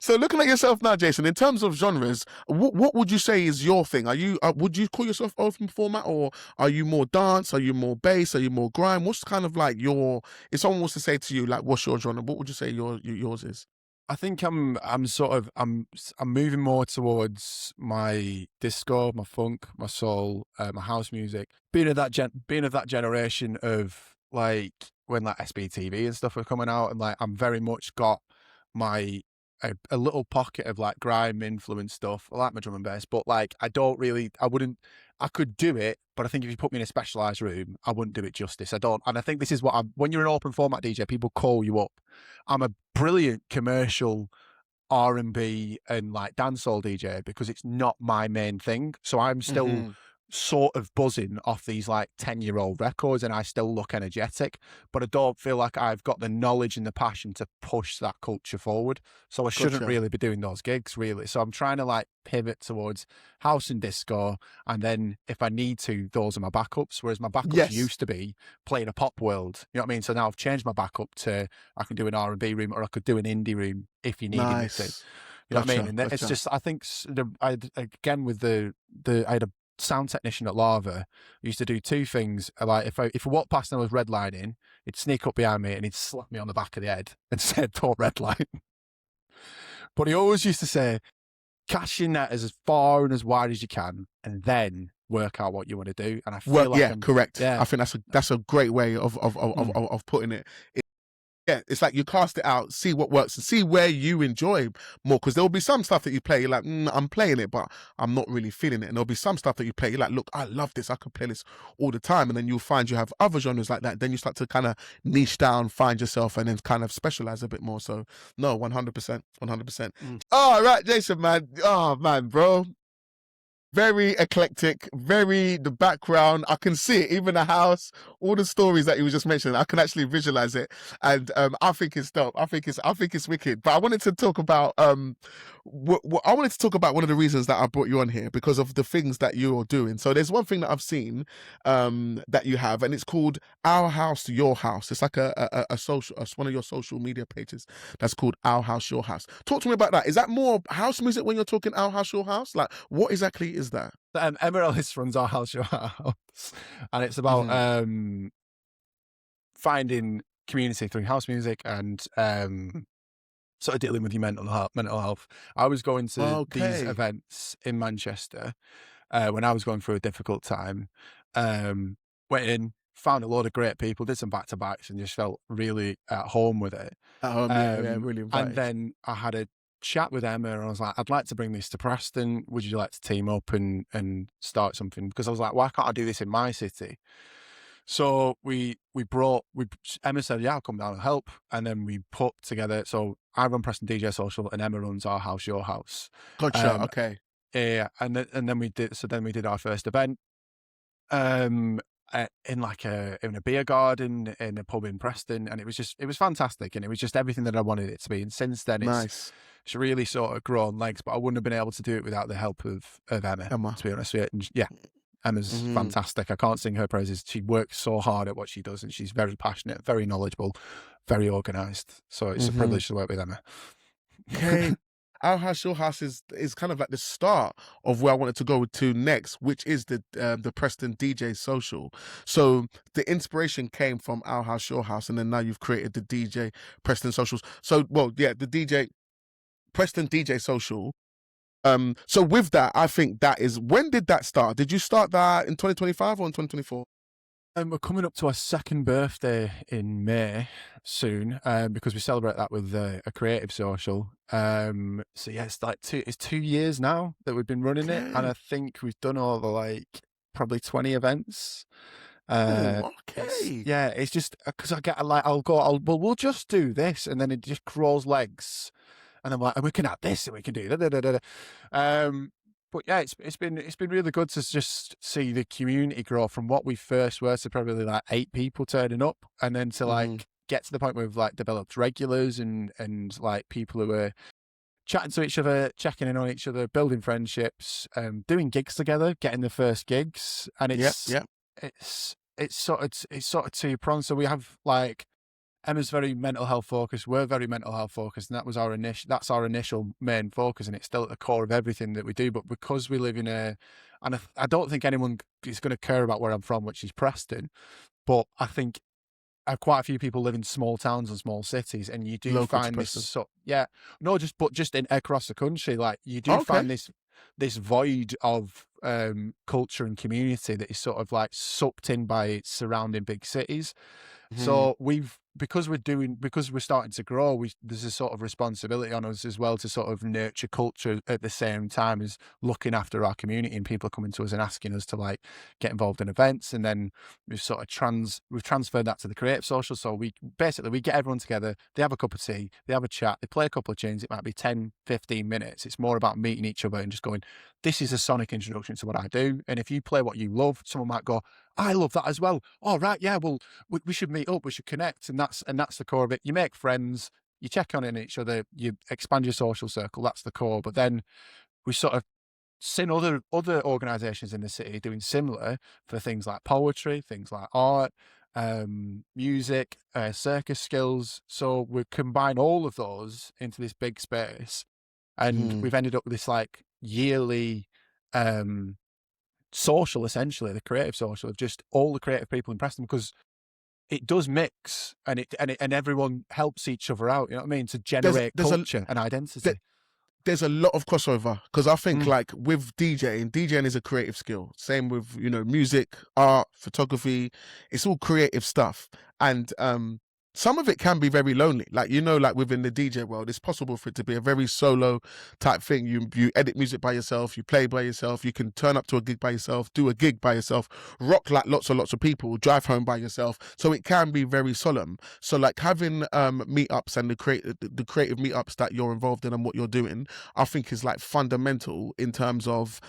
So looking at yourself now, Jason, in terms of genres, what would you say is your thing? Are you would you call yourself open format, or are you more dance? Are you more bass? Are you more grime? What's kind of like if someone was to say to you, like, what's your genre? What would you say yours is? I think I'm moving more towards my disco, my funk, my soul, my house music. Being of that generation of, like, when like SBTV and stuff were coming out, and like I'm very much got a little pocket of like grime influence stuff. I like my drum and bass, but like I could do it, but I think if you put me in a specialized room, I wouldn't do it justice. I don't. And I think this is when you're an open format DJ, people call you up. I'm a brilliant commercial R&B and like dancehall DJ, because it's not my main thing. So I'm still sort of buzzing off these like 10-year-old records, and I still look energetic, but I don't feel like I've got the knowledge and the passion to push that culture forward. So I shouldn't really be doing those gigs, really. So I'm trying to like pivot towards house and disco, and then if I need to, those are my backups. Whereas my backups used to be playing a pop world. You know what I mean? So now I've changed my backup to, I can do an R&B room, or I could do an indie room if you needed me to. You know what I mean? And it's just, I think again with I had a sound technician at Lava, who used to do two things. Like if I walked past and I was redlining, he'd sneak up behind me and he'd slap me on the back of the head and said, "Don't redline." But he always used to say, "Cast your net as far and as wide as you can, and then work out what you want to do." And I feel like correct. yeah, I think that's a great way of putting it. Yeah, it's like you cast it out, see what works, and see where you enjoy more. Because there will be some stuff that you play, you're like, I'm playing it, but I'm not really feeling it. And there'll be some stuff that you play, you're like, look, I love this, I could play this all the time. And then you'll find you have other genres like that. Then you start to kind of niche down, find yourself, and then kind of specialize a bit more. So, no, 100%, 100%. All right, Jason, man. Oh, man, bro. Very eclectic, the background. I can see it, even the house, all the stories that you were just mentioning. I can actually visualize it, and I think it's dope. I think it's wicked. But I wanted to talk about I wanted to talk about one of the reasons that I brought you on here, because of the things that you're doing. So there's one thing that I've seen that you have, and it's called Our House Your House. It's like a social, it's one of your social media pages that's called Our House Your House. Talk to me about that. Is that more house music when you're talking Our House Your House? Like, what exactly is that? Emma Ellis runs Our House Your House, and it's about finding community through house music and sort of dealing with your mental health. I was going to these events in Manchester when I was going through a difficult time. Went in, found a load of great people, did some back-to-backs, and just felt really at home with it. Really invited. And then I had a chat with Emma, and I was like, "I'd like to bring this to Preston. Would you like to team up and start something?" Because I was like, "Why can't I do this in my city?" So Emma said, "Yeah, I'll come down and help." And then we put together. So I run Preston DJ Social, and Emma runs Our House Your House. Gotcha. Okay. Yeah, and then we did. So then we did our first event. In a beer garden in a pub in Preston, and it was fantastic, and it was just everything that I wanted it to be. And since then, it's really sort of grown legs. But I wouldn't have been able to do it without the help of Emma. To be honest with you, and yeah, Emma's fantastic. I can't sing her praises. She works so hard at what she does, and she's very passionate, very knowledgeable, very organised. So it's a privilege to work with Emma. Okay. Our House Your House is kind of like the start of where I wanted to go to next, which is the Preston DJ Social. So the inspiration came from Our House Your House, and then now you've created the DJ Preston Socials. So the DJ Preston DJ Social. So with that, I think that is, when did that start? Did you start that in 2025 or in 2024? We're coming up to our second birthday in May soon, because we celebrate that with a creative social. So yeah, it's like 2 years now that we've been running it, and I think we've done all the probably 20 events. It's just because I get we'll just do this, and then it just crawls legs, and I'm like, and we can add this, and we can do that. But yeah, it's been really good to just see the community grow from what we first were to probably 8 people turning up, and then to get to the point where we've developed regulars and people who are chatting to each other, checking in on each other, building friendships, doing gigs together, getting the first gigs, and it's sort of 2 prongs. So we have Emma's very mental health focused. We're very mental health focused, and that's our initial main focus, and it's still at the core of everything that we do. But because we live in and I don't think anyone is going to care about where I'm from, which is Preston, but I think quite a few people live in small towns and small cities, and you do find this just across the country, you do find this void of culture and community that is sort of sucked in by surrounding big cities. So because we're starting to grow, there's a sort of responsibility on us as well to sort of nurture culture at the same time as looking after our community, and people coming to us and asking us to get involved in events. And then we've sort of transferred that to the creative social. So we get everyone together, they have a cup of tea, they have a chat, they play a couple of tunes. It might be 10, 15 minutes. It's more about meeting each other and just going, this is a sonic introduction to what I do. And if you play what you love, someone might go, I love that as well. All right, yeah, well, we should meet up, we should connect. And that's the core of it. You make friends, you check on each other, you expand your social circle. That's the core. But then we sort of seen other organisations in the city doing similar for things like poetry, things like art, music, circus skills. So we combine all of those into this big space, and we've ended up with this yearly social, essentially, the creative social of just all the creative people in Preston, because it does mix, and everyone helps each other out. You know what I mean? To There's generate there's a culture and identity. there- there's a lot of crossover because I think Mm. like with DJing is a creative skill. Same with, you know, music, art, photography. It's all creative stuff. And some of it can be very lonely. Like, you know, like within the DJ world, it's possible for it to be a very solo type thing. You edit music by yourself, you play by yourself, you can turn up to a gig by yourself, do a gig by yourself, rock like lots and lots of people, drive home by yourself. So it can be very solemn. So like having meetups and the creative meetups that you're involved in and what you're doing, I think is like fundamental in terms of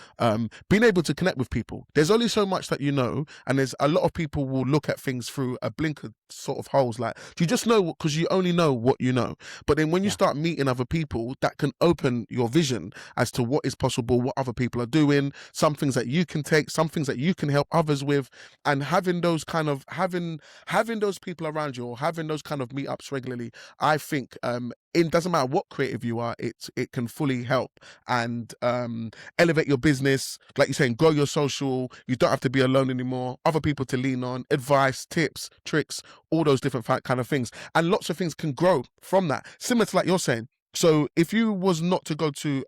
being able to connect with people. There's only so much that you know, and there's a lot of people will look at things through a blinker sort of holes. Like, you just know because you only know what you know. But then when you start meeting other people, that can open your vision as to what is possible, what other people are doing, some things that you can take, some things that you can help others with, and having those kind of having those people around you, or having those kind of meetups regularly, I think it doesn't matter what creative you are, it can fully help and elevate your business, like you're saying, grow your social. You don't have to be alone anymore, other people to lean on, advice, tips, tricks, all those different kind of things, and lots of things can grow from that, similar to like you're saying. So if you was not to go to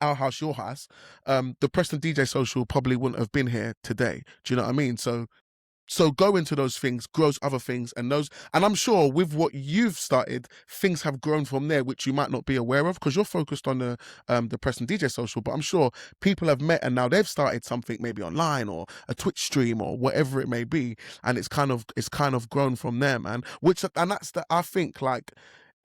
our house, your house, the Preston DJ Social probably wouldn't have been here today. Do you know what I mean? So go into those things, grows other things, and I'm sure with what you've started, things have grown from there, which you might not be aware of because you're focused on the Preston DJ Social. But I'm sure people have met and now they've started something maybe online or a Twitch stream or whatever it may be, and it's kind of grown from there, man. That's I think like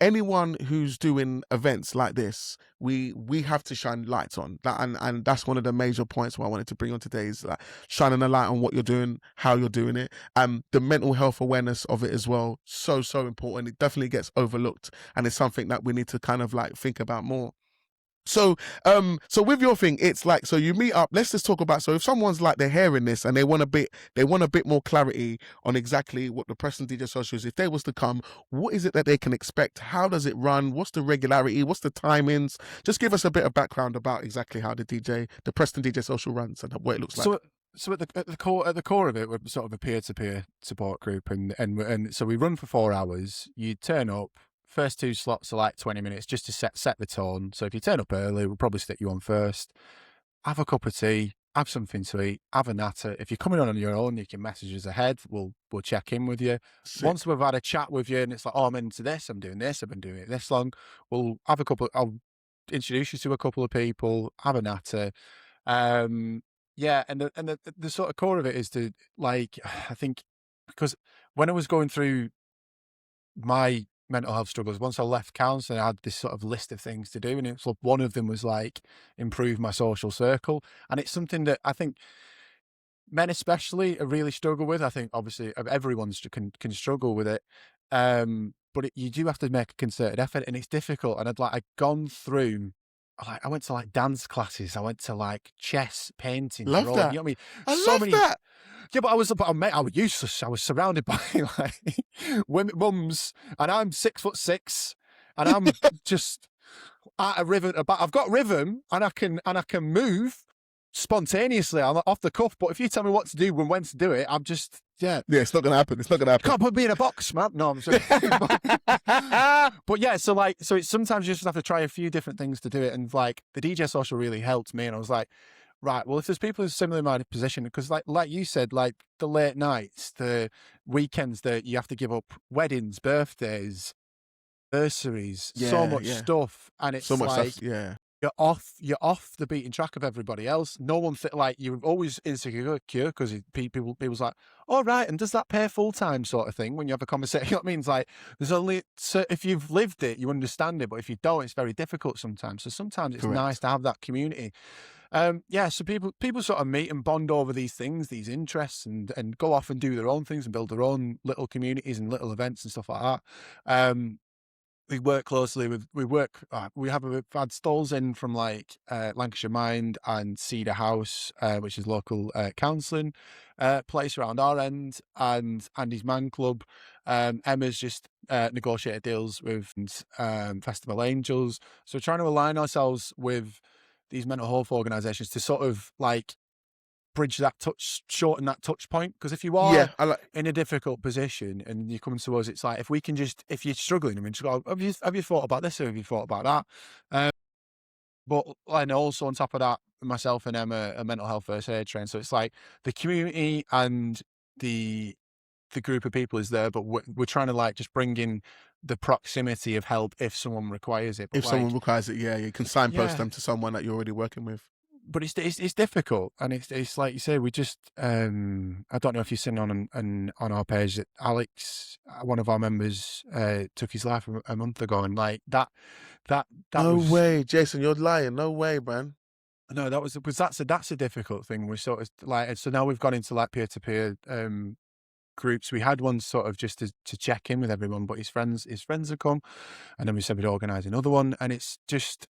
anyone who's doing events like this, we have to shine lights on that, and that's one of the major points what I wanted to bring on today is like shining a light on what you're doing, how you're doing it, the mental health awareness of it as well. So important. It definitely gets overlooked, and it's something that we need to kind of like think about more. So with your thing, it's like, so you meet up. Let's just talk about, so if someone's like they're hearing this and they want a bit more clarity on exactly what the Preston DJ Social is, if they was to come, what is it that they can expect? How does it run? What's the regularity? What's the timings? Just give us a bit of background about exactly how the Preston DJ Social runs and what it looks like. So at the core of it, we're sort of a peer-to-peer support group, and so we run for 4 hours. You turn up. First 2 slots are like 20 minutes just to set the tone. So if you turn up early, we'll probably stick you on first. Have a cup of tea, have something to eat, have a natter. If you're coming on your own, you can message us ahead. We'll check in with you. Sick. Once we've had a chat with you and it's like, oh, I'm into this, I'm doing this, I've been doing it this long, I'll introduce you to a couple of people, have a natter. Yeah, and the sort of core of it is to, like, I think, because when I was going through my mental health struggles, once I left counselling, I had this sort of list of things to do, and one of them was like improve my social circle, and it's something that I think men especially really struggle with. I think obviously everyone can struggle with it, but you do have to make a concerted effort, and it's difficult. And I'd gone through. I went to like dance classes. I went to like chess, painting, Love drawing. that. You know what I mean? I love that. Yeah, but I was useless. I was surrounded by like women, mums, and I'm 6'6", and I'm just at a rhythm. I've got rhythm, and I can move spontaneously. I'm off the cuff. But if you tell me what to do and when to do it, I'm just it's not gonna happen. It's not gonna happen. Can't put me in a box, man. No, I'm sorry. But yeah, so it's sometimes you just have to try a few different things to do it, and like the DJ Social really helped me, and I was like, right, well, if there's people in a similar minded position, because like you said, like the late nights, the weekends that you have to give up, weddings, birthdays, anniversaries, so much stuff, and it's so much like stuff, yeah. You're off the beaten track of everybody else. No one like you're always insecure because people's like, all right, and does that pay full time sort of thing when you have a conversation? You know what I mean? It's like there's only if you've lived it, you understand it, but if you don't, it's very difficult sometimes. So sometimes it's nice to have that community. So people sort of meet and bond over these things, these interests, and go off and do their own things and build their own little communities and little events and stuff like that. We work closely with, we've had stalls in from like Lancashire Mind and Cedar House, which is local counselling place around our end, and Andy's Man Club. Emma's just negotiated deals with Festival Angels. So we're trying to align ourselves with these mental health organisations to sort of like bridge that shorten that touch point. Because if you are Yeah, I like. in a difficult position and you come to us, it's like, if we can just, if you're struggling, I mean, just go, have you thought about this or have you thought about that? But and also on top of that, myself and Emma are mental health first aid trained, so it's like the community and the group of people is there, but we're trying to like just bring in the proximity of help if someone requires it. But If someone like, requires it, yeah, you can signpost yeah, them to someone that you're already working with. but it's difficult, and it's like you say, we just I don't know if you've seen on our page that Alex, one of our members, took his life a month ago, and like that No was. way, Jason, you're lying. No way, man. No, that was because that's a difficult thing. We sort of like, so now we've gone into like peer-to-peer groups. We had one sort of just to check in with everyone, but his friends have come, and then we said we'd organise another one, and it's just,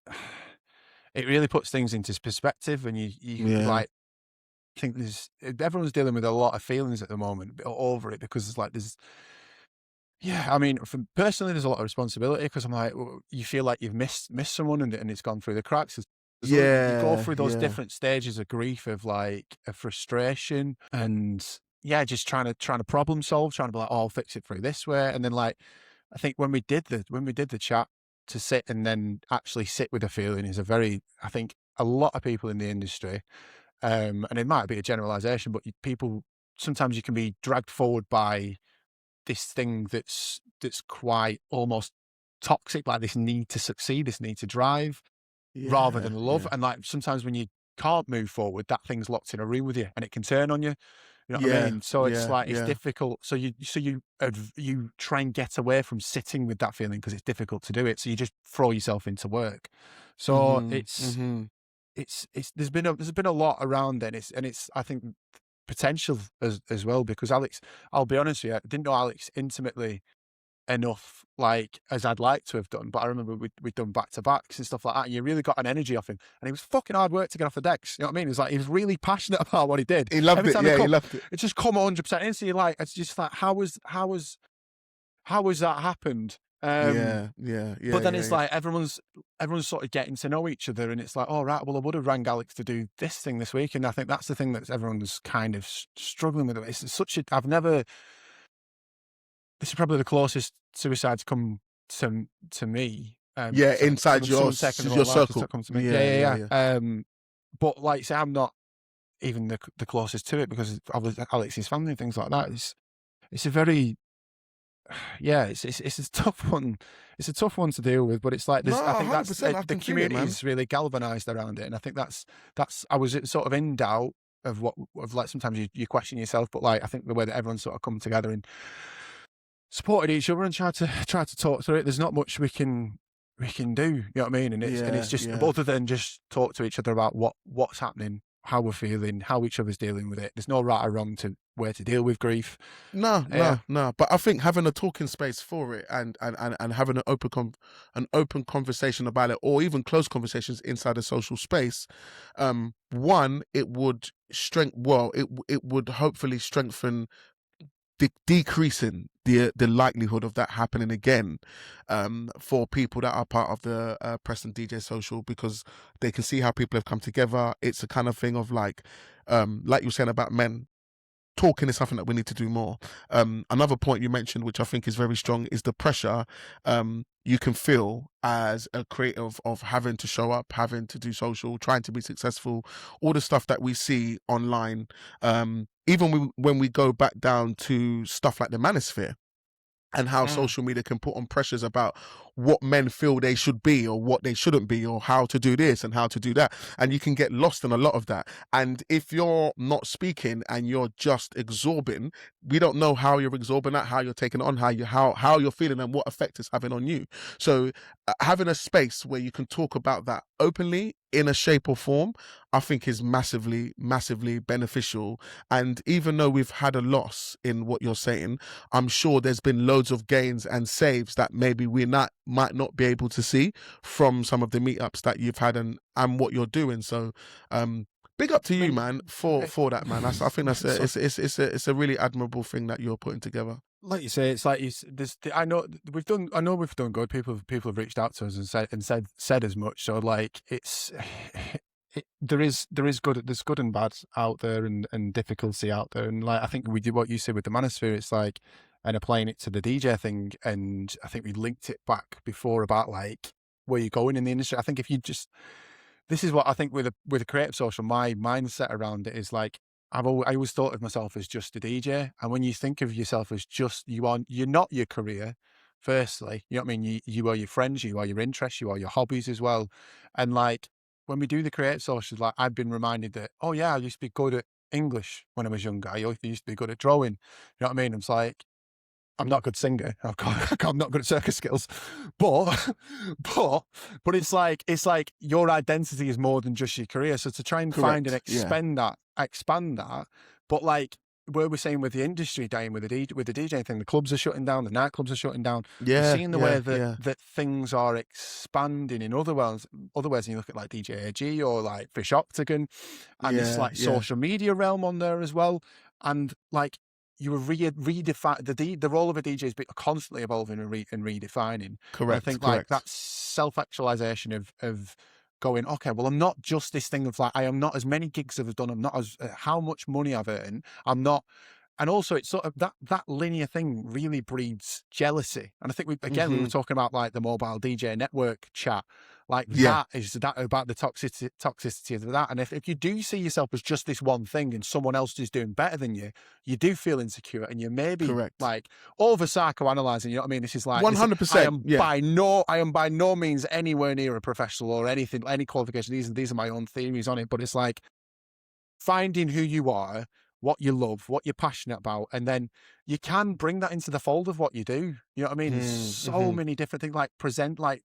it really puts things into perspective, and you Yeah, like think everyone's dealing with a lot of feelings at the moment over it, because it's like yeah, I mean, personally, there's a lot of responsibility, because I'm like, you feel like you've missed someone, and it's gone through the cracks. You go yeah, through those yeah, different stages of grief, of like a frustration, and yeah, just trying to problem solve, trying to be like, oh, I'll fix it through this way. And then like, I think when we did the chat, to sit and then actually sit with a feeling is I think a lot of people in the industry, and it might be a generalization, but people, sometimes you can be dragged forward by this thing that's quite almost toxic, like this need to succeed, this need to drive, rather yeah, than love. yeah, And like, sometimes when you can't move forward, that thing's locked in a room with you, and it can turn on you. You know what I yeah, mean? So it's yeah, like, it's yeah. difficult. So you try and get away from sitting with that feeling, because it's difficult to do it. So you just throw yourself into work. So Mm-hmm, mm-hmm. it's there's been a lot around it, and it's I think potential as well, because Alex, I'll be honest with you, I didn't know Alex intimately enough, like, as I'd like to have done, but I remember we'd done back-to-backs and stuff like that, and you really got an energy off him, and he was fucking hard work to get off the decks, you know what I mean? It was like, he was really passionate about what he did. He loved Every it. time he Yeah, he come, loved it. it just come 100% in, so you're like, it's just like, how was that happened? Yeah, yeah, yeah, But then yeah, it's yeah. like, everyone's sort of getting to know each other, and it's like, all right, well, I would have rang Alex to do this thing this week, and I think that's the thing that everyone's kind of struggling with. It's such a, this is probably the closest suicide's come to me. Yeah, inside Someone's taken their your own life has circle. come to me. Yeah, Yeah, yeah, yeah, yeah. yeah. But like, say, I'm not even the closest to it, because of Alex's family and things like that. It's a very, yeah, it's a tough one. It's a tough one to deal with, but it's like, No, I think that's 100%. I the can feel it, community man. is really galvanized around it, and I think that's I was sort of in doubt of like, sometimes you question yourself, but like, I think the way that everyone's sort of come together and supported each other and tried to talk through it. There's not much we can do. You know what I mean? And it's Yeah, just, yeah. other than just talk to each other about what's happening, how we're feeling, how each other's dealing with it. There's no right or wrong to way to deal with grief. No, Yeah. no, no. But I think having a talking space for it, and having an open conversation about it, or even close conversations inside a social space, one, it would it would hopefully strengthen decreasing the likelihood of that happening again, for people that are part of the Preston DJ Social, because they can see how people have come together. It's a kind of thing of like you were saying about men. Talking is something that we need to do more. Another point you mentioned, which I think is very strong, is the pressure you can feel as a creative of having to show up, having to do social, trying to be successful, all the stuff that we see online. Even when we go back down to stuff like the manosphere, and how Mm. social media can put on pressures about what men feel they should be or what they shouldn't be, or how to do this and how to do that, and you can get lost in a lot of that. And if you're not speaking and you're just absorbing, we don't know how you're absorbing that, how you're taking it on, how you're feeling, and what effect it's having on you. So having a space where you can talk about that openly in a shape or form, I think is massively beneficial. And even though we've had a loss in what you're saying, I'm sure there's been loads of gains and saves that maybe we might not be able to see from some of the meetups that you've had, and what you're doing. So big up to I you, mean, man, for that, man. I think that's so, it's a really admirable thing that you're putting together. like you say, it's like I know we've done good. People have reached out to us and said as much. So like, there's good and bad out there, and difficulty out there, and like I think we did what you said with the manosphere. It's like, and applying it to the DJ thing, and I think we linked it back before about like where you're going in the industry. I think if you just, this is what I think with a creative social, my mindset around it is like, I always thought of myself as just a DJ, and when you think of yourself as just you're not your career. Firstly, you know what I mean. You are your friends, you are your interests, you are your hobbies as well, and like when we do the creative socials, like I've been reminded that, oh yeah, I used to be good at English when I was younger. I used to be good at drawing. You know what I mean? It's like, I'm not a good singer. I'm not good at circus skills, but but it's like your identity is more than just your career. So to try and find and expand that, but like where we're saying with the industry dying, with the DJ thing, the clubs are shutting down, the nightclubs are shutting down. We're seeing the way that things are expanding in other ways. And you look at like DJ AG or like Fish Octagon, and this like social media realm on there as well, and like. You were redefine the role of a DJ is constantly evolving and redefining. Correct. And I think like that self-actualization of going, okay, well, I'm not just this thing of like, I am not as many gigs I've done. I'm not as how much money I've earned. I'm not. And also it's sort of that linear thing really breeds jealousy. And I think we were talking about like the mobile DJ network chat. Like that is that about the toxicity of that. And if you do see yourself as just this one thing and someone else is doing better than you, you do feel insecure, and you may be like over psychoanalyzing. You know what I mean? This is like 100%. I am by no means anywhere near a professional or anything, any qualification. These are my own theories on it, but it's like finding who you are, what you love, what you're passionate about, and then you can bring that into the fold of what you do. You know what I mean? So many different things, like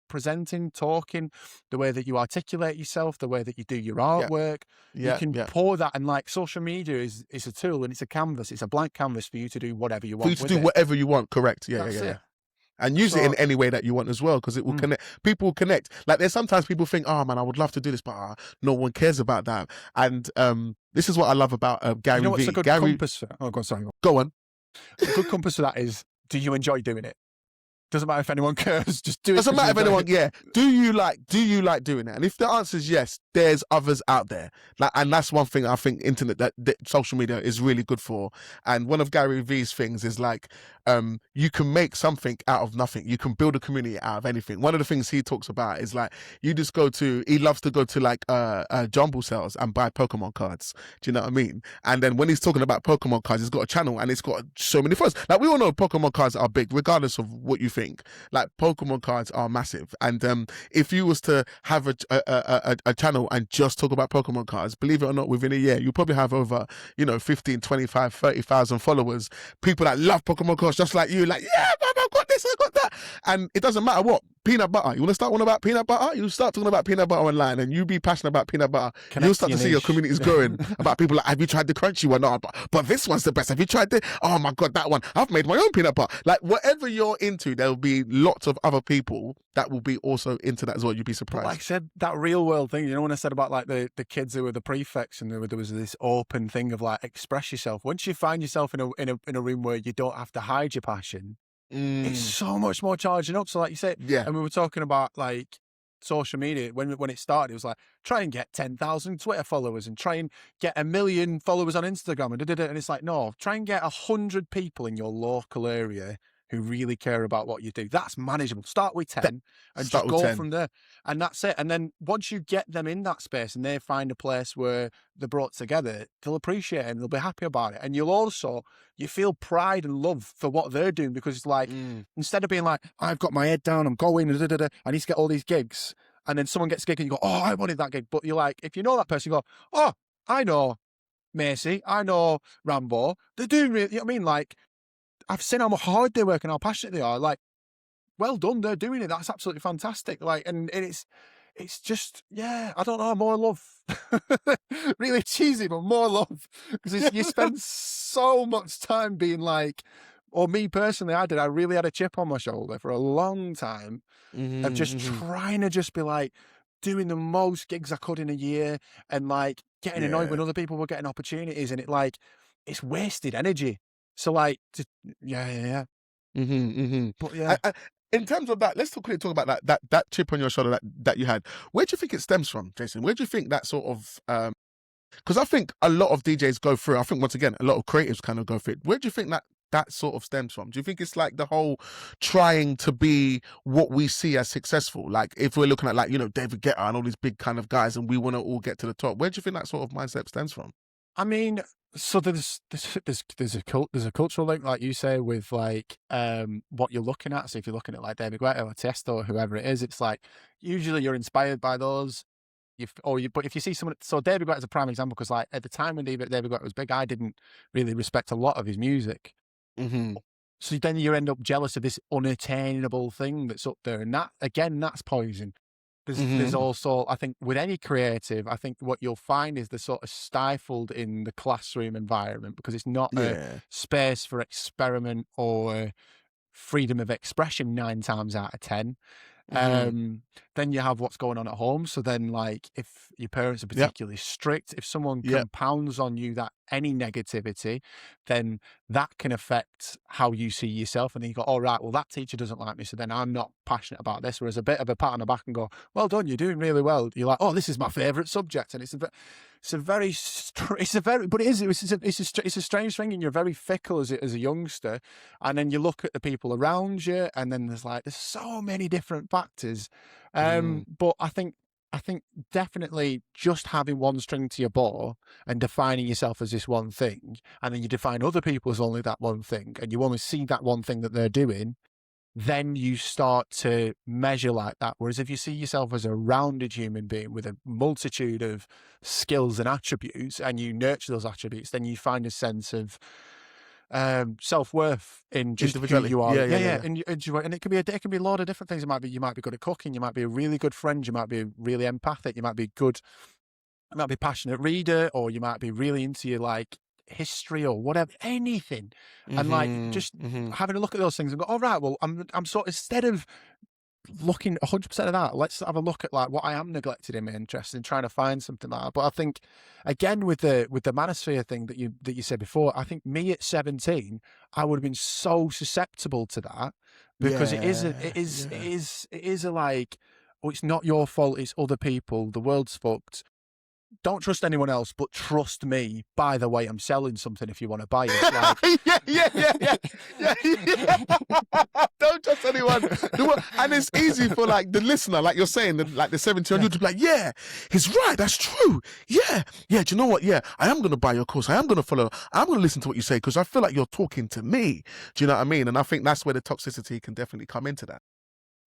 presenting, talking, the way that you articulate yourself, the way that you do your artwork. You can pour that, and like social media is a tool, and it's a canvas. It's a blank canvas for you to do whatever you want. For you to do whatever you want. Correct. Yeah. And use it in any way that you want as well, because it will connect. People will connect. Like there's sometimes people think, oh man, I would love to do this, but no one cares about that. And this is what I love about Gary V. You know what's a good compass for? Oh, sorry. Go on. A good compass for that is, do you enjoy doing it? Doesn't matter if anyone cares, just do it. Doesn't matter if anyone, Do you like doing it? And if the answer is yes, there's others out there. Like, and that's one thing I think internet, that social media is really good for. And one of Gary V's things is like, you can make something out of nothing. You can build a community out of anything. One of the things he talks about is like, he loves to go to like jumble sales and buy Pokemon cards. Do you know what I mean? And then when he's talking about Pokemon cards, he's got a channel and it's got so many followers. Like we all know Pokemon cards are big, regardless of what you think. Like Pokemon cards are massive, and if you was to have a channel and just talk about Pokemon cards, believe it or not, within a year you probably have over 15, 25, 30,000 followers, people that love Pokemon cards just like you, like man, I've got this, I got that. And it doesn't matter what peanut butter, you want to start one about peanut butter, you start talking about peanut butter online, and you be passionate about peanut butter, you'll start to see your communities growing. About people like, have you tried the crunchy one? No, but this one's the best. Have you tried this? Oh my god, that one, I've made my own peanut butter. Like whatever you're into, there'll be lots of other people that will be also into that as well. You'd be surprised. But like I said, that real world thing, when I said about like the kids who were the prefects, and there was this open thing of like, express yourself. Once you find yourself in a room where you don't have to hide your passion, it's so much more charging up. So like you said, and we were talking about like social media when it started, it was like, try and get 10,000 Twitter followers and try and get 1 million followers on Instagram, and it's like, no, try and get 100 people in your local area who really care about what you do. That's manageable. Start with 10 and just go from there. And that's it. And then once you get them in that space and they find a place where they're brought together, they'll appreciate it and they'll be happy about it. And you feel pride and love for what they're doing, because it's like, instead of being like, I've got my head down, I'm going, I need to get all these gigs. And then someone gets a gig and you go, oh, I wanted that gig. But you're like, if you know that person, you go, oh, I know Macy, I know Rambo. They're doing really, you know what I mean? Like, I've seen how hard they work and how passionate they are. Like, well done, they're doing it. That's absolutely fantastic. Like, and it's just, I don't know, more love. Really cheesy, but more love. Because you spend so much time being like, or me personally, I really had a chip on my shoulder for a long time of just trying to just be like, doing the most gigs I could in a year, and like getting annoyed when other people were getting opportunities, and it's wasted energy. So like, But in terms of that, let's quickly talk about that chip on your shoulder that you had. Where do you think it stems from, Jason? Where do you think that sort of because I think a lot of DJs go through, I think once again, a lot of creatives kind of go through it. Where do you think that sort of stems from? Do you think it's like the whole trying to be what we see as successful? Like if we're looking at like, David Guetta and all these big kind of guys and we want to all get to the top, where do you think that sort of mindset stems from? I mean, so there's a cultural link, like you say, with like what you're looking at. So if you're looking at like David Guetta or Tiesto or whoever it is, it's like usually you're inspired by those. But if you see someone, so David Guetta is a prime example because like at the time when David Guetta was big, I didn't really respect a lot of his music. Mm-hmm. So then you end up jealous of this unattainable thing that's up there, and that again, that's poison. There's also, I think, with any creative, I think what you'll find is they're sort of stifled in the classroom environment because it's not a space for experiment or freedom of expression 9 times out of 10. Then you have what's going on at home. So then, like, if your parents are particularly strict, if someone compounds on you that any negativity, then that can affect how you see yourself. And then you go, all right, well, that teacher doesn't like me, so then I'm not passionate about this. Whereas a bit of a pat on the back and go, well done, you're doing really well. You're like, oh, this is my favorite subject, and it's a very strange thing, and you're very fickle as a youngster. And then you look at the people around you, and then there's so many different factors. But I think definitely just having one string to your bow and defining yourself as this one thing, and then you define other people as only that one thing, and you only see that one thing that they're doing, then you start to measure like that. Whereas if you see yourself as a rounded human being with a multitude of skills and attributes, and you nurture those attributes, then you find a sense of self-worth in just who you are. And it can be a lot of different things. You might be good at cooking, you might be a really good friend, you might be really empathic, you might be a passionate reader, or you might be really into your like history or whatever, anything. And like just having a look at those things and go, all right, well, I'm sort of, instead of looking 100% of that, let's have a look at like what I am neglected in my interest and trying to find something like that. But I think again with the manosphere thing that you said before, I think me at 17, I would have been so susceptible to that because it is a like, oh, it's not your fault, it's other people, the world's fucked. Don't trust anyone else, but trust me. By the way, I'm selling something if you want to buy it. Like... Don't trust anyone. And it's easy for like the listener, like you're saying, like the 17-year-old to be like, yeah, he's right. That's true. Yeah. Do you know what? Yeah, I am going to buy your course. I am going to follow. I'm going to listen to what you say because I feel like you're talking to me. Do you know what I mean? And I think that's where the toxicity can definitely come into that.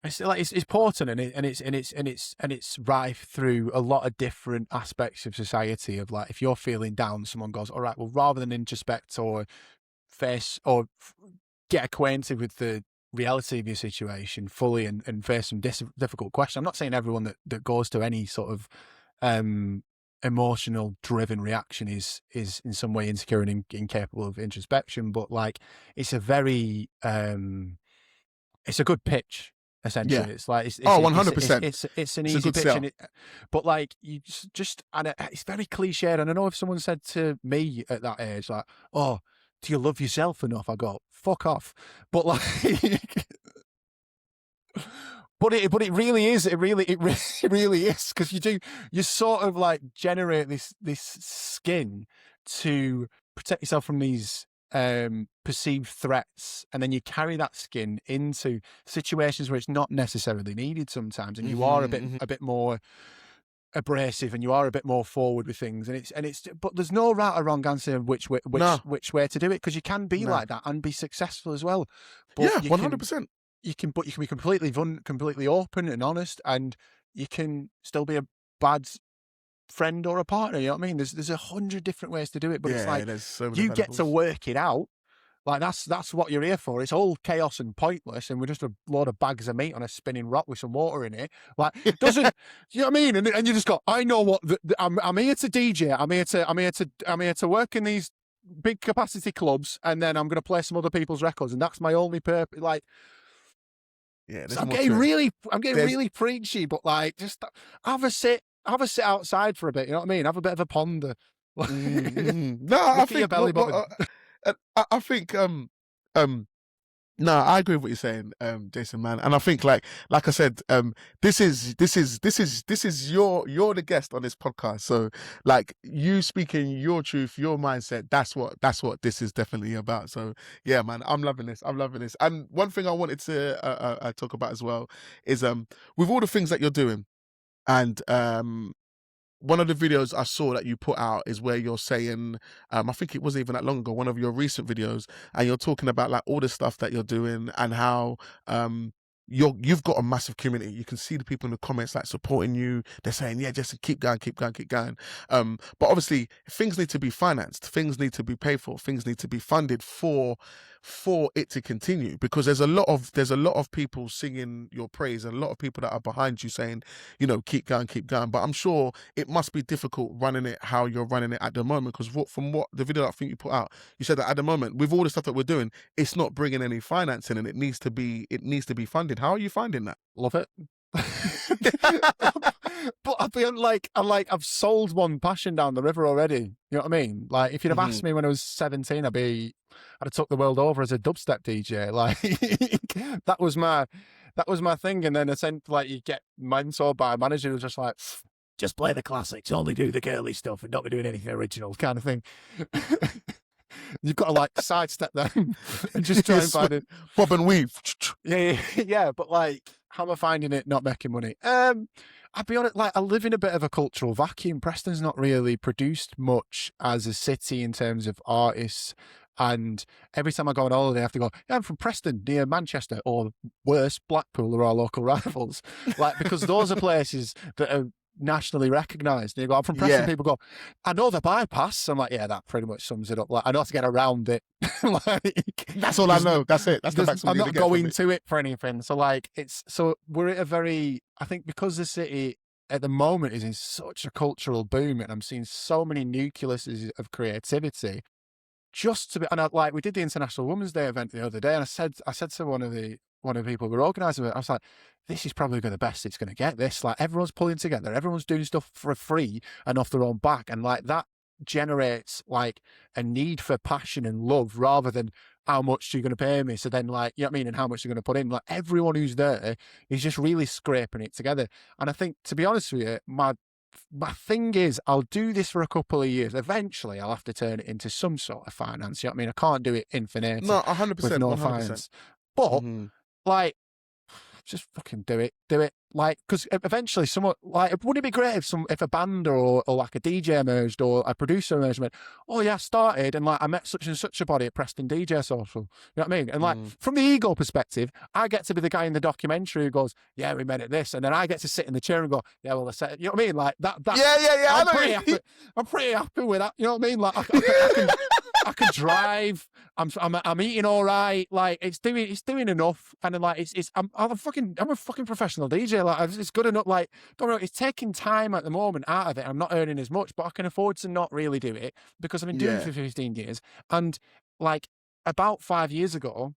It's like it's potent and it's rife through a lot of different aspects of society. Of like, if you're feeling down, someone goes, all right, well, rather than introspect or face or get acquainted with the reality of your situation fully and face some difficult questions. I'm not saying everyone that goes to any sort of emotional driven reaction is in some way insecure and incapable of introspection, but like it's a very it's a good pitch. Essentially, it's like it's 100%. It's an easy pitch, but like you just and it's very cliched. And I know if someone said to me at that age, like, "Oh, do you love yourself enough?" I go, "Fuck off." But like, but it really is. It really is because you sort of like generate this skin to protect yourself from these perceived threats, and then you carry that skin into situations where it's not necessarily needed sometimes, and you are a bit more abrasive and you are a bit more forward with things, and it's but there's no right or wrong answer of which way to do it, because you can be like that and be successful as well. But 100%. You can be completely open and honest, and you can still be a bad friend or a partner, you know what I mean? There's 100 different ways to do it, but it's like you get to work it out. Like that's what you're here for. It's all chaos and pointless, and we're just a load of bags of meat on a spinning rock with some water in it. Like it doesn't, you know what I mean? And you just go, I know what I'm here to DJ. I'm here to work in these big capacity clubs, and then I'm going to play some other people's records, and that's my only purpose. Like, so I'm getting really preachy, but like just have a sit outside for a bit, you know what I mean? Have a bit of a ponder. No, I think your belly button. I think No, I agree with what you're saying, Jason, man. And I think, like I said, this is you're the guest on this podcast. So, like, you speaking your truth, your mindset. That's what this is definitely about. So, yeah, man, I'm loving this. I'm loving this. And one thing I wanted to talk about as well is with all the things that you're doing, and one of the videos I saw that you put out is where you're saying, I think it wasn't even that long ago, one of your recent videos, and you're talking about like all the stuff that you're doing and how you've got a massive community. You can see the people in the comments like supporting you. They're saying, yeah, just keep going, keep going, keep going. But obviously things need to be financed, things need to be paid for, things need to be funded for it to continue, because there's a lot of people singing your praise and a lot of people that are behind you saying, keep going, keep going. But I'm sure it must be difficult running it how you're running it at the moment, because from what the video I think you put out, you said that at the moment with all the stuff that we're doing, it's not bringing any financing and it needs to be funded. How are you finding that? Love it. But I've sold one passion down the river already. You know what I mean? Like, if you'd have asked me when I was 17, I'd have took the world over as a dubstep DJ. Like, that was my thing. And then essentially, you get mentored by a manager who's just like, just play the classics, only do the girly stuff, and don't be doing anything original, kind of thing. You've got to like sidestep them and just try and find it. Bob and weave. Yeah. But like, how am I finding it not making money? I'll be honest, like, I live in a bit of a cultural vacuum. Preston's not really produced much as a city in terms of artists. And every time I go on holiday, I have to go, yeah, I'm from Preston, near Manchester, or worse, Blackpool, are our local rivals. Like, because those are places that are nationally recognised. And you go, I'm from Preston, people go, I know the bypass. I'm like, yeah, that pretty much sums it up. Like, I know how to get around it. Like, that's all I know. That's it. That's the maximum. I'm not going to it for anything. So like, we're at a very, I think because the city at the moment is in such a cultural boom, and I'm seeing so many nucleuses of creativity. Just to be, and we did the International Women's Day event the other day, and I said to one of the people who were organising it, I was like, this is probably the best it's going to get. This, like, everyone's pulling together, everyone's doing stuff for free and off their own back, and like that generates like a need for passion and love rather than how much you're going to pay me. So then, like, you know what I mean, and how much you're going to put in. Like, everyone who's there is just really scraping it together. And I think, to be honest with you, my thing is, I'll do this for a couple of years. Eventually, I'll have to turn it into some sort of finance. You know what I mean? I can't do it infinite. No, 100%. With no 100%. finance. But, like, just fucking do it. Like, because eventually like, wouldn't it be great if a band or like a DJ emerged or a producer emerged and went, oh yeah, I started and like I met such and such a body at Preston DJ Social. You know what I mean? And like, from the ego perspective, I get to be the guy in the documentary who goes, yeah, we met at this. And then I get to sit in the chair and go, yeah, well, I said, you know what I mean? Like that. Yeah. I'm pretty happy with that. You know what I mean? Like, I can drive. I'm eating all right. Like, it's doing enough. And then, like, I'm a fucking professional DJ. Like, it's good enough. Like, don't know, it's taking time at the moment out of it. I'm not earning as much, but I can afford to not really do it because I've been doing it for 15 years. And like, about 5 years ago,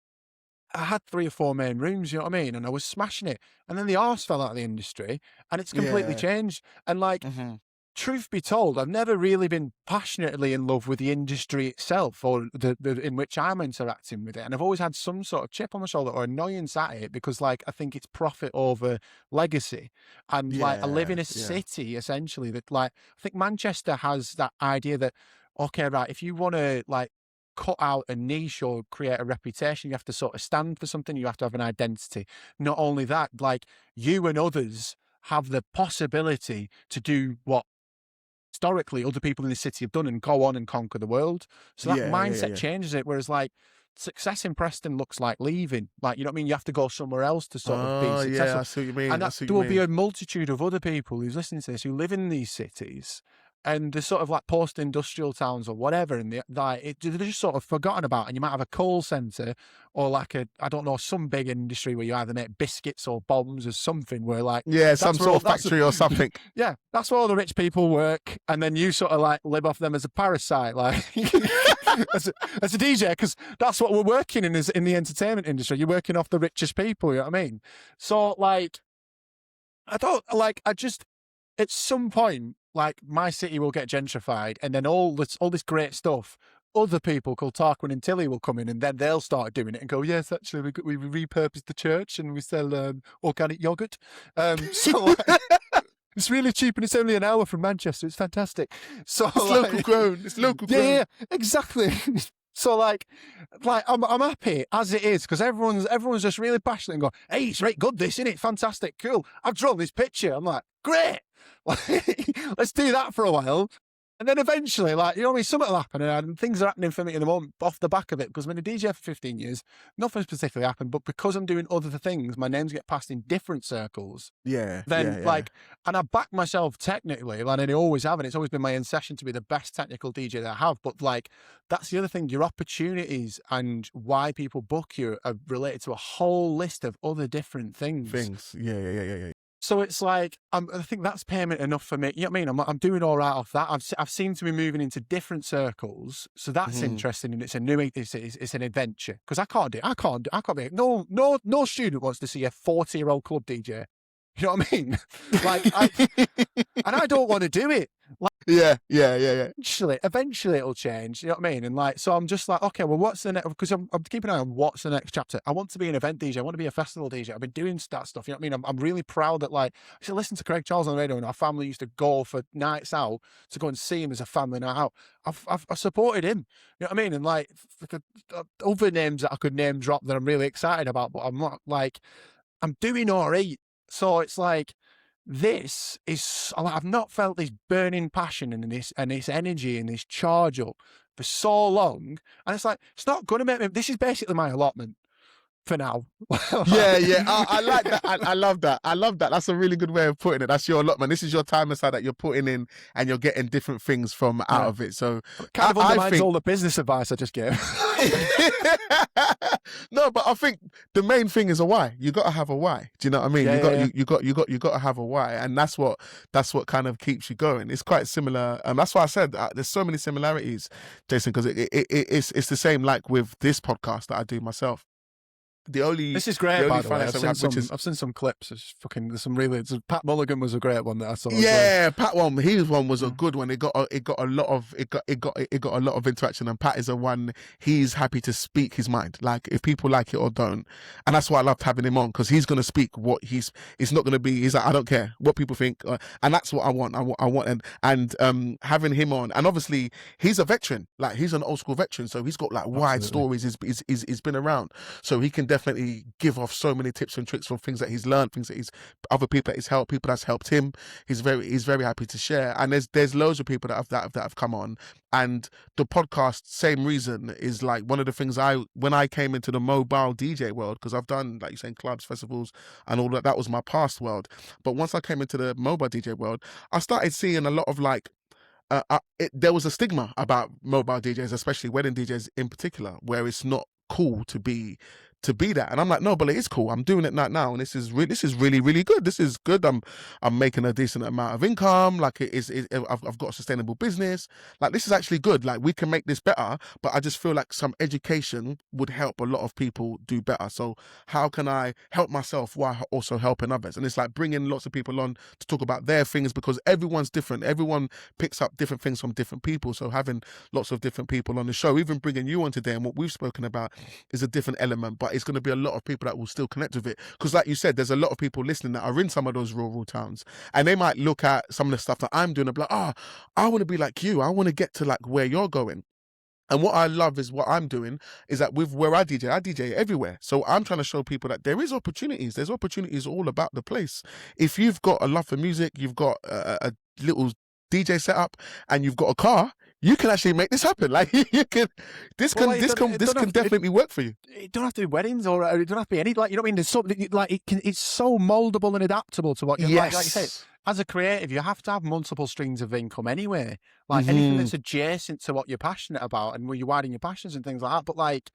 I had 3 or 4 main rooms, you know what I mean? And I was smashing it. And then the arse fell out of the industry and it's completely changed. And like, truth be told, I've never really been passionately in love with the industry itself or the in which I'm interacting with it. And I've always had some sort of chip on my shoulder or annoyance at it because, like, I think it's profit over legacy. And like, I live in a city essentially that, like, I think Manchester has that idea that, okay, right, if you want to like cut out a niche or create a reputation, you have to sort of stand for something. You have to have an identity. Not only that, like, you and others have the possibility to do what historically other people in the city have done and go on and conquer the world. So that mindset changes it. Whereas like success in Preston looks like leaving. Like, you know what I mean? You have to go somewhere else to sort of be successful. Yeah, I see what you mean. And there will be a multitude of other people who's listening to this who live in these cities and they're sort of like post-industrial towns or whatever, and they're just sort of forgotten about. And you might have a call centre or like I don't know, some big industry where you either make biscuits or bombs or something where like... Yeah, some sort of factory or something. Yeah, that's where all the rich people work. And then you sort of like live off them as a parasite, like as a DJ, because that's what we're working in is in the entertainment industry. You're working off the richest people, you know what I mean? So like, I just, at some point, like, my city will get gentrified and then all this great stuff other people called Tarquin and Tilly will come in, and then they'll start doing it and go, yes, actually, we repurposed the church and we sell organic yogurt. So like, it's really cheap and it's only an hour from Manchester. It's fantastic. So It's local grown. It's local grown. yeah, exactly. So like I'm happy as it is because everyone's just really passionate and go, hey, it's right good, this, isn't it? Fantastic, cool. I've drawn this picture. I'm like, great. Let's do that for a while. And then eventually, like, you know what I mean, something will happen and things are happening for me at the moment off the back of it because I've been a DJ for 15 years, nothing specifically happened, but because I'm doing other things, my names get passed in different circles. Yeah. Then like, and I back myself technically, like I always have, and it's always been my obsession to be the best technical DJ that I have. But like, that's the other thing, your opportunities and why people book you are related to a whole list of other different things. Yeah. So it's like, I think that's payment enough for me. You know what I mean? I'm doing all right off that. I've seemed to be moving into different circles. So that's interesting. And it's a new, it's an adventure. Because I can't be, no student wants to see a 40-year-old club DJ. You know what I mean? Like, and I don't want to do it. Like, Yeah. Eventually it'll change. You know what I mean? And like, so I'm just like, okay, well, what's the next? Because I'm keeping an eye on what's the next chapter. I want to be an event DJ. I want to be a festival DJ. I've been doing that stuff. You know what I mean? I'm really proud that like, I used to listen to Craig Charles on the radio, and our family used to go for nights out to go and see him as a family night out. I've supported him. You know what I mean? And like, other names that I could name drop that I'm really excited about, but I'm not like, I'm doing all right. So it's like, this is, I've not felt this burning passion and this energy and this charge up for so long. And it's like, it's not going to make me, this is basically my allotment for now. Yeah. I like that. I love that. That's a really good way of putting it. That's your allotment. This is your time aside that you're putting in and you're getting different things from out of it. So it kind of undermines all the business advice I just gave. No, but I think the main thing is a why. You got to have a why. Do you know what I mean? You got to have a why, and that's what kind of keeps you going. It's quite similar, and that's why I said there's so many similarities, Jason, because it's the same like with this podcast that I do myself. This is great, by the way. I've seen some clips. There's some really. Pat Mulligan was a great one that I saw. Yeah, Pat one. His one was a good one. It got a lot of interaction. And Pat is a one. He's happy to speak his mind. Like if people like it or don't, and that's why I loved having him on because he's gonna speak what he's. It's not gonna be. He's like I don't care what people think, and that's what I want. I want and having him on, and obviously he's a veteran. Like he's an old school veteran, so he's got like wide stories. He's been around, so he can definitely give off so many tips and tricks from things that he's learned, things that he's other people that he's helped, people that's helped him. He's very happy to share. And there's loads of people that have come on. And the podcast, same reason, is like one of the things when I came into the mobile DJ world, because I've done, like you're saying, clubs, festivals, and all that was my past world. But once I came into the mobile DJ world, I started seeing a lot of like there was a stigma about mobile DJs, especially wedding DJs in particular, where it's not cool to be that. And I'm like, no, but it is cool. I'm doing it now, and this is really good. This is good. I'm making a decent amount of income. Like I've got a sustainable business. Like this is actually good. Like we can make this better. But I just feel like some education would help a lot of people do better. So how can I help myself while also helping others? And it's like bringing lots of people on to talk about their things because everyone's different. Everyone picks up different things from different people. So having lots of different people on the show, even bringing you on today and what we've spoken about is a different element. But it's going to be a lot of people that will still connect with it because like you said, there's a lot of people listening that are in some of those rural towns and they might look at some of the stuff that I'm doing and be like, I want to be like you. I want to get to like where you're going. And what I love is what I'm doing is that with where I DJ everywhere. So I'm trying to show people that there is opportunities. There's opportunities all about the place. If you've got a love for music, you've got a little DJ setup and you've got a car, you can actually make this happen. Like you can, this can definitely work for you. It don't have to be weddings or it don't have to be any, like, you know what I mean? There's something like it's so moldable and adaptable to what you're like you say. As a creative, you have to have multiple streams of income anyway. Like anything that's adjacent to what you're passionate about and where you're widening your passions and things like that. But like,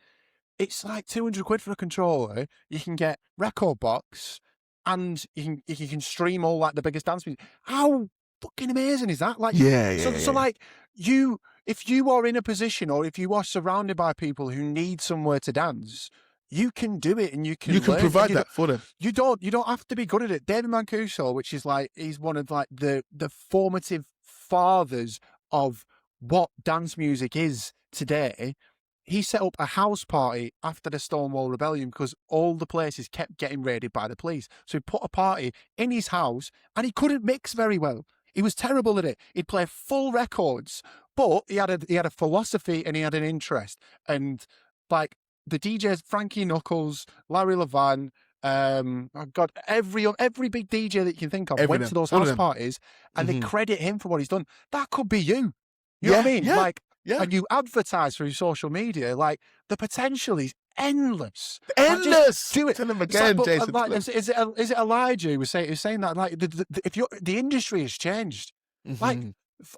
it's like 200 quid for a controller. You can get record box and you can stream all like the biggest dance music. How fucking amazing is that? Like, so like if you are in a position or if you are surrounded by people who need somewhere to dance, you can do it and you can provide that for them. You don't have to be good at it. David Mancuso, which is like, he's one of like the formative fathers of what dance music is today, he set up a house party after the Stonewall Rebellion because all the places kept getting raided by the police. So he put a party in his house and he couldn't mix very well. He was terrible at it. He'd play full records, but he had a philosophy and he had an interest. And like the DJs, Frankie Knuckles, Larry Levan, oh God, every big DJ that you can think of went to those house parties and they credit him for what he's done. That could be you. You know what I mean? Yeah. Like, and you advertise through social media, like the potential is endless. Endless. Like, just do it. Tell him again, like, Jason. Like, is it Elijah who was saying that? Like, the industry has changed. Like,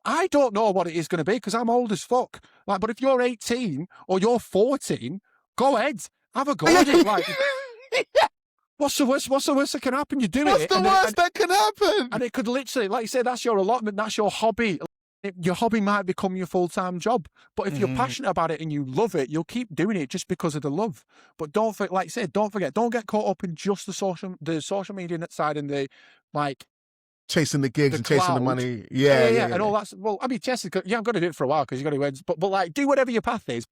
I don't know what it is going to be because I'm old as fuck. Like, but if you're 18 or you're 14, go ahead, have a go at it. Like, what's the worst? What's the worst that can happen? You do it. What's the worst that can happen? And it could literally, like you say, that's your allotment. That's your hobby. Your hobby might become your full-time job, but if you're passionate about it and you love it, you'll keep doing it just because of the love. But don't forget, don't get caught up in just the social media side and the like chasing the gigs and chasing the money. Yeah, and all that's well. I mean, Jessica, I'm going to do it for a while because you got to win. But like, do whatever your path is.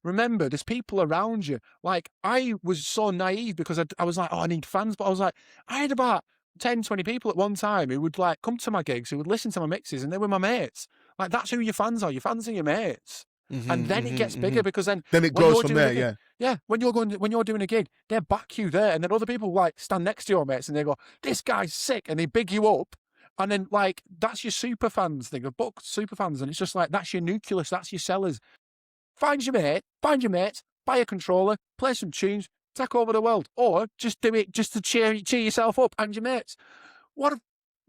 Remember, there's people around you. Like, I was so naive because I was like, oh, I need fans, but I was like, I had about 10, 20 people at one time who would like come to my gigs, who would listen to my mixes, and they were my mates. Like, that's who your fans are. Your fans are your mates. And then it gets bigger because then it grows from there. Yeah. When you're doing a gig, they back you there, and then other people like stand next to your mates and they go, "This guy's sick," and they big you up. And then like that's your super fans thing, the book super fans, and it's just like that's your nucleus, that's your sellers. Find your mates, buy a controller, play some tunes, take over the world, or just do it just to cheer yourself up and your mates.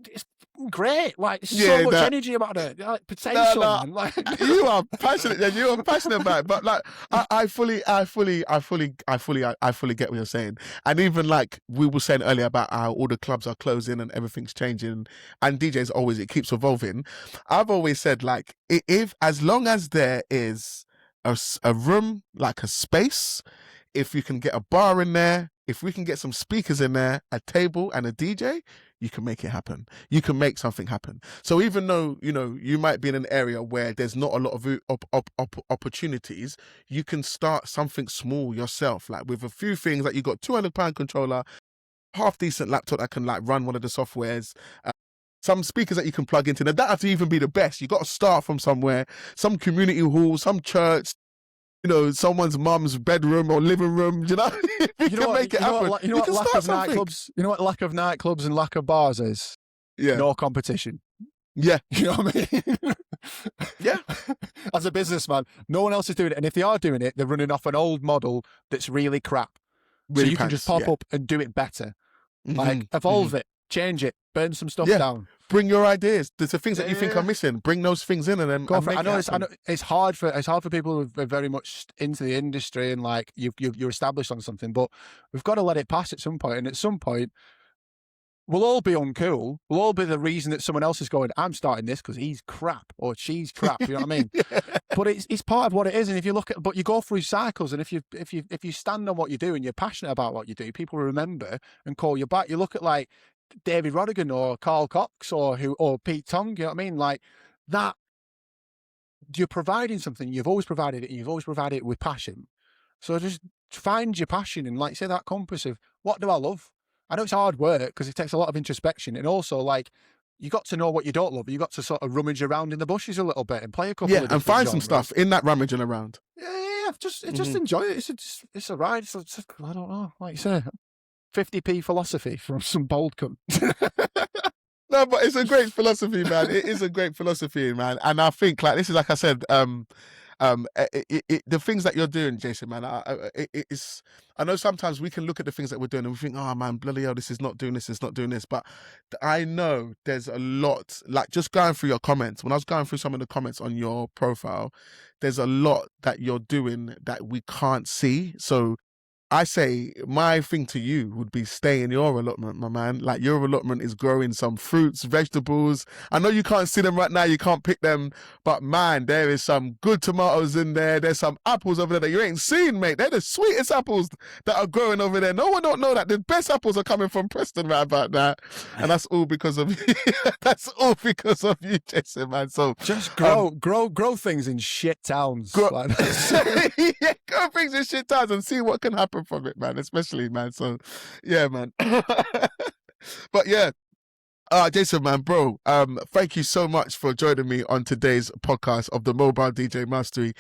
It's great. Like so much energy about it, like potential. Man. Like you are passionate. Yeah, you are passionate about it. But like, I fully get what you're saying. And even like we were saying earlier about how all the clubs are closing and everything's changing, and DJs always it keeps evolving. I've always said like if as long as there is a room, like a space, if you can get a bar in there, if we can get some speakers in there, a table and a DJ, you can make it happen. You can make something happen. So even though, you might be in an area where there's not a lot of opportunities, you can start something small yourself, like with a few things, like you got £200 controller, half decent laptop that can like run one of the softwares, some speakers that you can plug into. Now, that have to even be the best. You got to start from somewhere, some community hall, some church, someone's mum's bedroom or living room. You can make it happen. What lack of nightclubs? You know what lack of nightclubs and lack of bars is? Yeah. No competition. Yeah. You know what I mean? Yeah. As a businessman, no one else is doing it. And if they are doing it, they're running off an old model that's really crap. So you can just pop up and do it better. Like, evolve it, change it, burn some stuff down. Bring your ideas. There's the things that you think are missing. Bring those things in and then go for it. I know it's hard for people who are very much into the industry and like you're established on something, but we've got to let it pass at some point. And at some point, we'll all be uncool. We'll all be the reason that someone else is going, I'm starting this because he's crap or she's crap. You know what I mean? But it's part of what it is. And if you but you go through cycles, and if you stand on what you do and you're passionate about what you do, people remember and call you back. You look at like David Rodigan or Carl Cox or Pete Tong, you know what I mean? Like that, you're providing something, you've always provided it, and you've always provided it with passion. So just find your passion and like say that compass of what do I love? I know it's hard work because it takes a lot of introspection, and also like you got to know what you don't love. You got to sort of rummage around in the bushes a little bit and play a couple of different and find genres. some stuff in that rummaging around. Yeah. Just enjoy it. It's a ride. I don't know, like you say. 50p philosophy from some bold cunt. No, but it's a great philosophy, man. It is a great philosophy, man. And I think, like, this is, like I said, the things that you're doing, Jason, man, I know sometimes we can look at the things that we're doing and we think, oh man, bloody hell, this is not doing this, it's not doing this. But I know there's a lot, like just going through your comments, when I was going through some of the comments on your profile, there's a lot that you're doing that we can't see. So I say my thing to you would be stay in your allotment, my man. Like your allotment is growing some fruits, vegetables. I know you can't see them right now, you can't pick them, but man, there is some good tomatoes in there. There's some apples over there that you ain't seen, mate. They're the sweetest apples that are growing over there. No one don't know that the best apples are coming from Preston right about that, and that's all because of you. That's all because of you, Jason, man. So just grow things in shit towns. Yeah, go bring some shit towns and see what can happen from it, man. Especially, man. So, yeah, man. But yeah, Jason, man, bro, thank you so much for joining me on today's podcast of the Mobile DJ Mastery.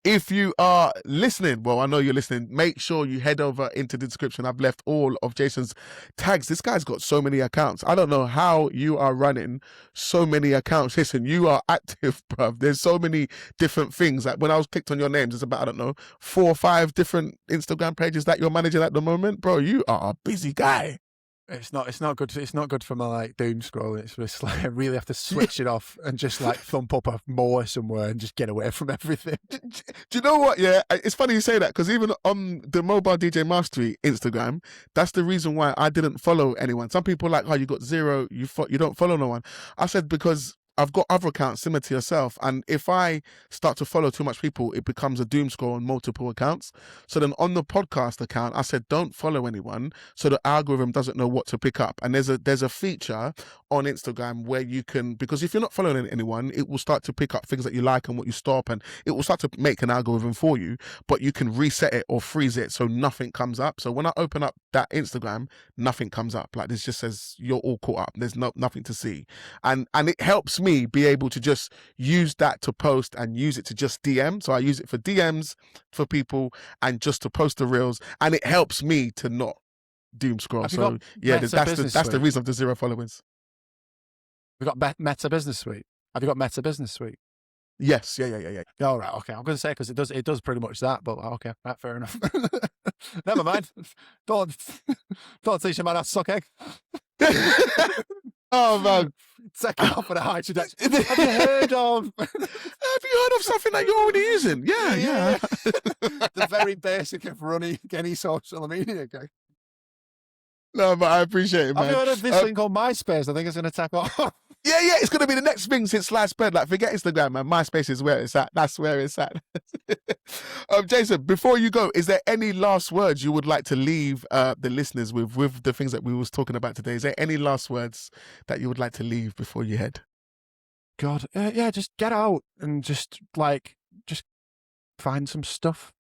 If you are listening, well, I know you're listening, make sure you head over into the description. I've left all of Jason's tags. This guy's got so many accounts. I don't know how you are running so many accounts. Listen, you are active, bruv. There's so many different things. Like when I was clicked on your names, it's about, I don't know, 4 or 5 different Instagram pages that you're managing at the moment. Bro, you are a busy guy. It's not good. It's not good for my like doom scrolling. It's just like I really have to switch it off and just like thump up a moor somewhere and just get away from everything. Do you know what? Yeah, it's funny you say that because even on the Mobile DJ Mastery Instagram, that's the reason why I didn't follow anyone. Some people are like, oh, you got 0, you don't follow no one. I said because I've got other accounts similar to yourself, and if I start to follow too much people, it becomes a doom scroll on multiple accounts. So then on the podcast account, I said don't follow anyone, so the algorithm doesn't know what to pick up. And there's a feature on Instagram where you can, because if you're not following anyone, it will start to pick up things that you like and what you stop, and it will start to make an algorithm for you. But you can reset it or freeze it so nothing comes up. So when I open up that Instagram, nothing comes up. Like this just says you're all caught up. There's nothing to see, and it helps me be able to just use that to post and use it to just DM. So I use it for DMs for people and just to post the reels, and it helps me to not doom scroll. So yeah, that's the reason of the 0 followers. We've got Meta Business Suite. Have you got Meta Business Suite? Yes, yeah. All right, okay. I'm going to say because it does pretty much that, but okay, right, fair enough. Never mind. Don't teach a man how to suck egg. Oh man, take it off at a high trajectory. Have you heard of something that you're already using? Yeah. The very basic of running any social media. Okay. No, but I appreciate it, man. Have you heard of this thing called MySpace? I think it's going to take off. Yeah, it's going to be the next thing since sliced bread. Like, forget Instagram, man. MySpace is where it's at. That's where it's at. Jason, before you go, is there any last words you would like to leave the listeners with the things that we was talking about today? Is there any last words that you would like to leave before you head? God, yeah, just get out and just find some stuff.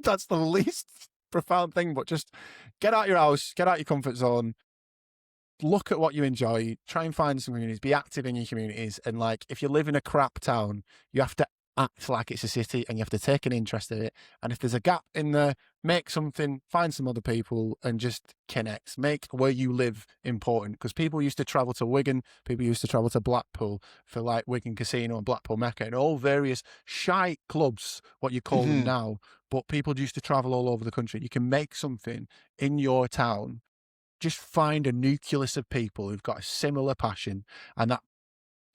That's the least profound thing, but just get out your house, get out your comfort zone. Look at what you enjoy, try and find some communities, be active in your communities. And like, if you live in a crap town, you have to act like it's a city and you have to take an interest in it. And if there's a gap in there, make something, find some other people and just connect. Make where you live important, because people used to travel to Wigan, people used to travel to Blackpool for like Wigan Casino and Blackpool Mecca and all various shite clubs, what you call them now. But people used to travel all over the country. You can make something in your town. Just find a nucleus of people who've got a similar passion, and that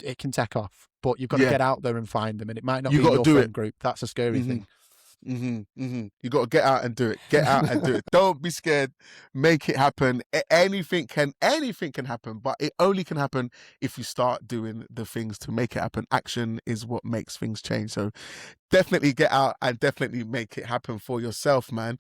it can take off. But you've got to get out there and find them, and it might not be your friend group. That's a scary thing. You got to get out and do it. Get out and do it. Don't be scared. Make it happen. Anything can happen, but it only can happen if you start doing the things to make it happen. Action is what makes things change. So definitely get out and definitely make it happen for yourself, man.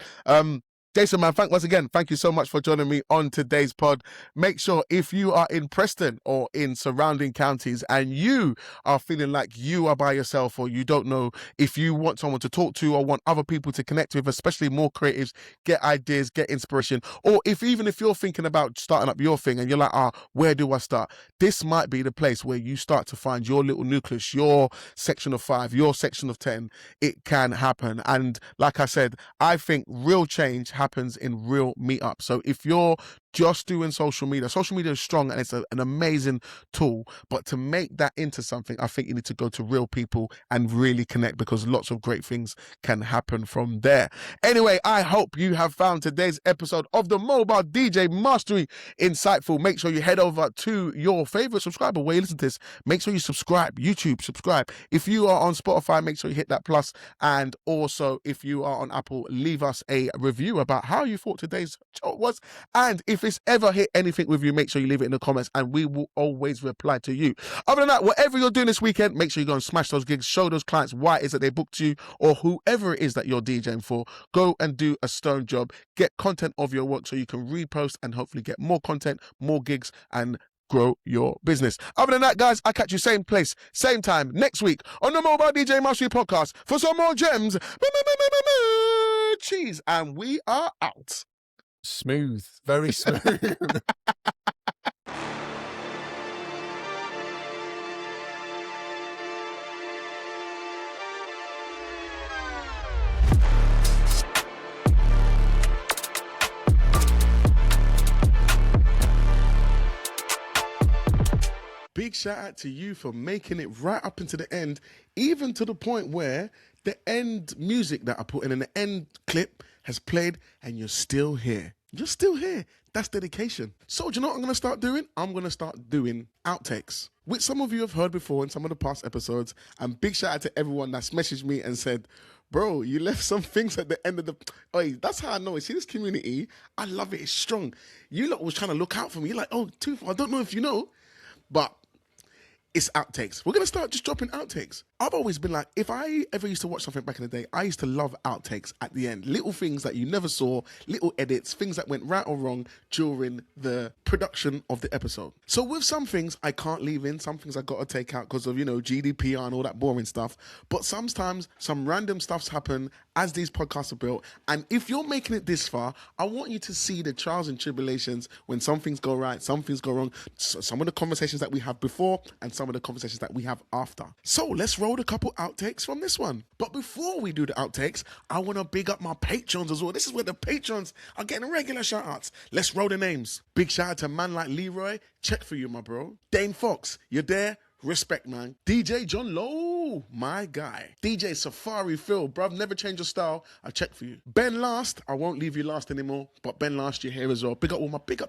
Jason, man, thank you so much for joining me on today's pod. Make sure if you are in Preston or in surrounding counties and you are feeling like you are by yourself, or you don't know if you want someone to talk to or want other people to connect with, especially more creatives, get ideas, get inspiration, or even if you're thinking about starting up your thing and you're like, where do I start? This might be the place where you start to find your little nucleus, your section of 5, your section of 10. It can happen. And like I said, I think real change happens in real meetups. So if you're just doing social media. Social media is strong and it's an amazing tool, but to make that into something, I think you need to go to real people and really connect, because lots of great things can happen from there. Anyway, I hope you have found today's episode of the Mobile DJ Mastery insightful. Make sure you head over to your favorite subscriber where you listen to this. Make sure you subscribe. YouTube, subscribe. If you are on Spotify, make sure you hit that plus. And also, if you are on Apple, leave us a review about how you thought today's show was. And if it's ever hit anything with you, make sure you leave it in the comments and we will always reply to you. Other than that, whatever you're doing this weekend, make sure you go and smash those gigs, show those clients why it is that they booked you, or whoever it is that you're DJing for. Go and do a stone job. Get content of your work so you can repost and hopefully get more content, more gigs, and grow your business. Other than that, guys, I'll catch you same place, same time next week on the Mobile DJ Mastery Podcast for some more gems. Cheese, and we are out. Smooth, very smooth. Big shout out to you for making it right up into the end, even to the point where the end music that I put in and the end clip has played and you're still here. You're still here. That's dedication. So do you know what I'm going to start doing? I'm going to start doing outtakes, which some of you have heard before in some of the past episodes. And big shout out to everyone that's messaged me and said, bro, you left some things at the end of the... Oi, that's how I know. See, this community, I love it. It's strong. You lot was trying to look out for me. You're like, oh, Tooth, I don't know if you know, but it's outtakes. We're going to start just dropping outtakes. I've always been like, if I ever used to watch something back in the day, I used to love outtakes at the end. Little things that you never saw, little edits, things that went right or wrong during the production of the episode. So with some things, I can't leave in. Some things I got to take out because of, GDPR and all that boring stuff. But sometimes some random stuffs happen as these podcasts are built. And if you're making it this far, I want you to see the trials and tribulations when some things go right, some things go wrong, some of the conversations that we have before and some of the conversations that we have after. So let's roll a couple outtakes from this one. But before we do the outtakes, I want to big up my patrons as well. This is where the patrons are getting regular shout outs. Let's roll the names. Big shout out to man like Leroy. Check for you, my bro. Dane Fox, you're there. Respect, man. DJ John Lowe, my guy. DJ Safari Phil, bruv, never change your style. I check for you. Ben Last, I won't leave you last anymore, but Ben Last, you're here as well. Big up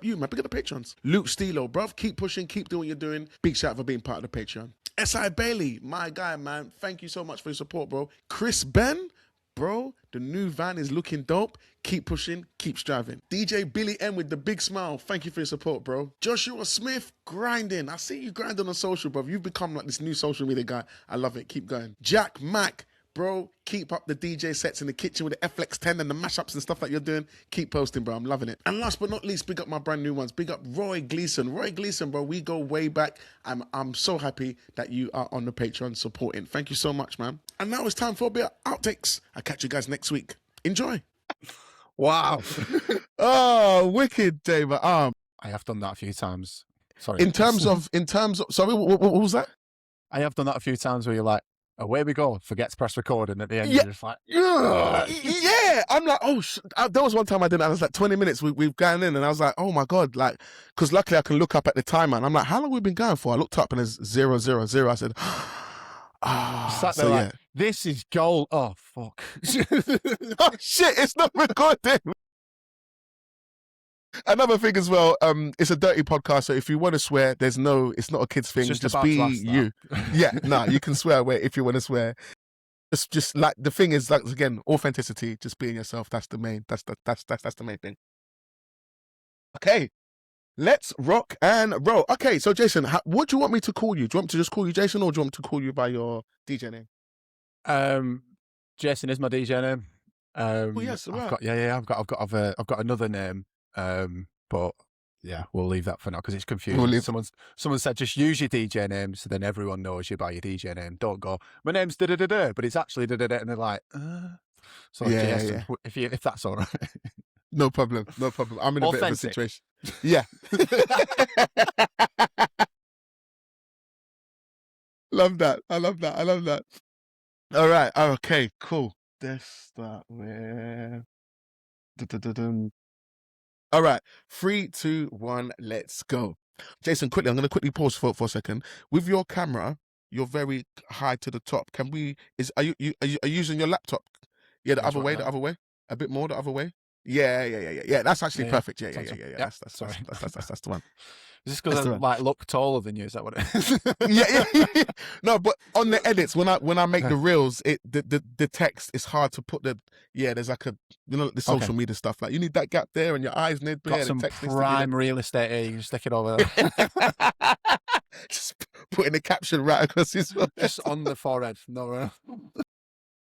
you, man. Big up the patrons. Luke Stilo, bruv, keep pushing, keep doing what you're doing. Big shout out for being part of the Patreon. S.I. Bailey, my guy, man. Thank you so much for your support, bro. Chris Ben, bro, the new van is looking dope. Keep pushing, keep striving. DJ Billy M with the big smile. Thank you for your support, bro. Joshua Smith, grinding. I see you grinding on social, bro. You've become like this new social media guy. I love it. Keep going. Jack Mack, bro, keep up the DJ sets in the kitchen with the FX 10 and the mashups and stuff that you're doing. Keep posting, bro. I'm loving it. And last but not least, big up my brand new ones. Big up Roy Gleason. Roy Gleason, bro, we go way back. I'm so happy that you are on the Patreon supporting. Thank you so much, man. And now it's time for a bit of outtakes. I'll catch you guys next week. Enjoy. Wow. Oh, wicked, David. I have done that a few times. Sorry. In terms of, sorry, what was that? I have done that a few times where you're like, away we go, forget to press record, and at the end Yeah. you're just like, yeah. I'm like, there was one time I did that. I was like, 20 minutes we've gone in, and I was like, oh my God, like, because luckily I can look up at the timer, and I'm like, how long have we been going for? I looked up and it's 000. I said, sat there like, this is gold. Oh, fuck. Oh, shit, it's not recording. Another thing as well, it's a dirty podcast, so if you want to swear, it's not a kid's thing. Just be you. Yeah, no, you can swear away if you want to swear. It's just like, the thing is, like, again, authenticity, just being yourself. That's the main thing. Okay, let's rock and roll. Okay, so Jason, what do you want me to call you? Do you want me to just call you Jason, or do you want me to call you by your DJ name? Jason is my DJ name. Yes, right. I've got another name. But yeah, we'll leave that for now because it's confusing. Someone said just use your DJ name so then everyone knows you by your DJ name. Don't go, my name's da-da-da-da, but it's actually da-da-da, and they're like, So Jason, if that's all right. No problem. I'm in a bit of a situation. Yeah. Love that. I love that. All right. Okay, cool. Let's start with... All right. 3, 2, 1, let's go. Jason, quickly, I'm going to quickly pause for a second. With your camera, you're very high to the top. Can we, are you using your laptop? Yeah, the Yes, other right way, now. the other way. A bit more the other way. Yeah. That's actually perfect. Yeah. Sounds good. Yeah, That's sorry. that's the one. Is this because I That's the one. like look taller than you? Is that what it is? Yeah. No, but on the edits, when I make the reels, the text is hard to put there's like a, the social media stuff, like you need that gap there and your eyes need Got there. some The text needs prime real estate here. You can stick it over there. Just putting the caption right across his forehead. Just on the forehead. No.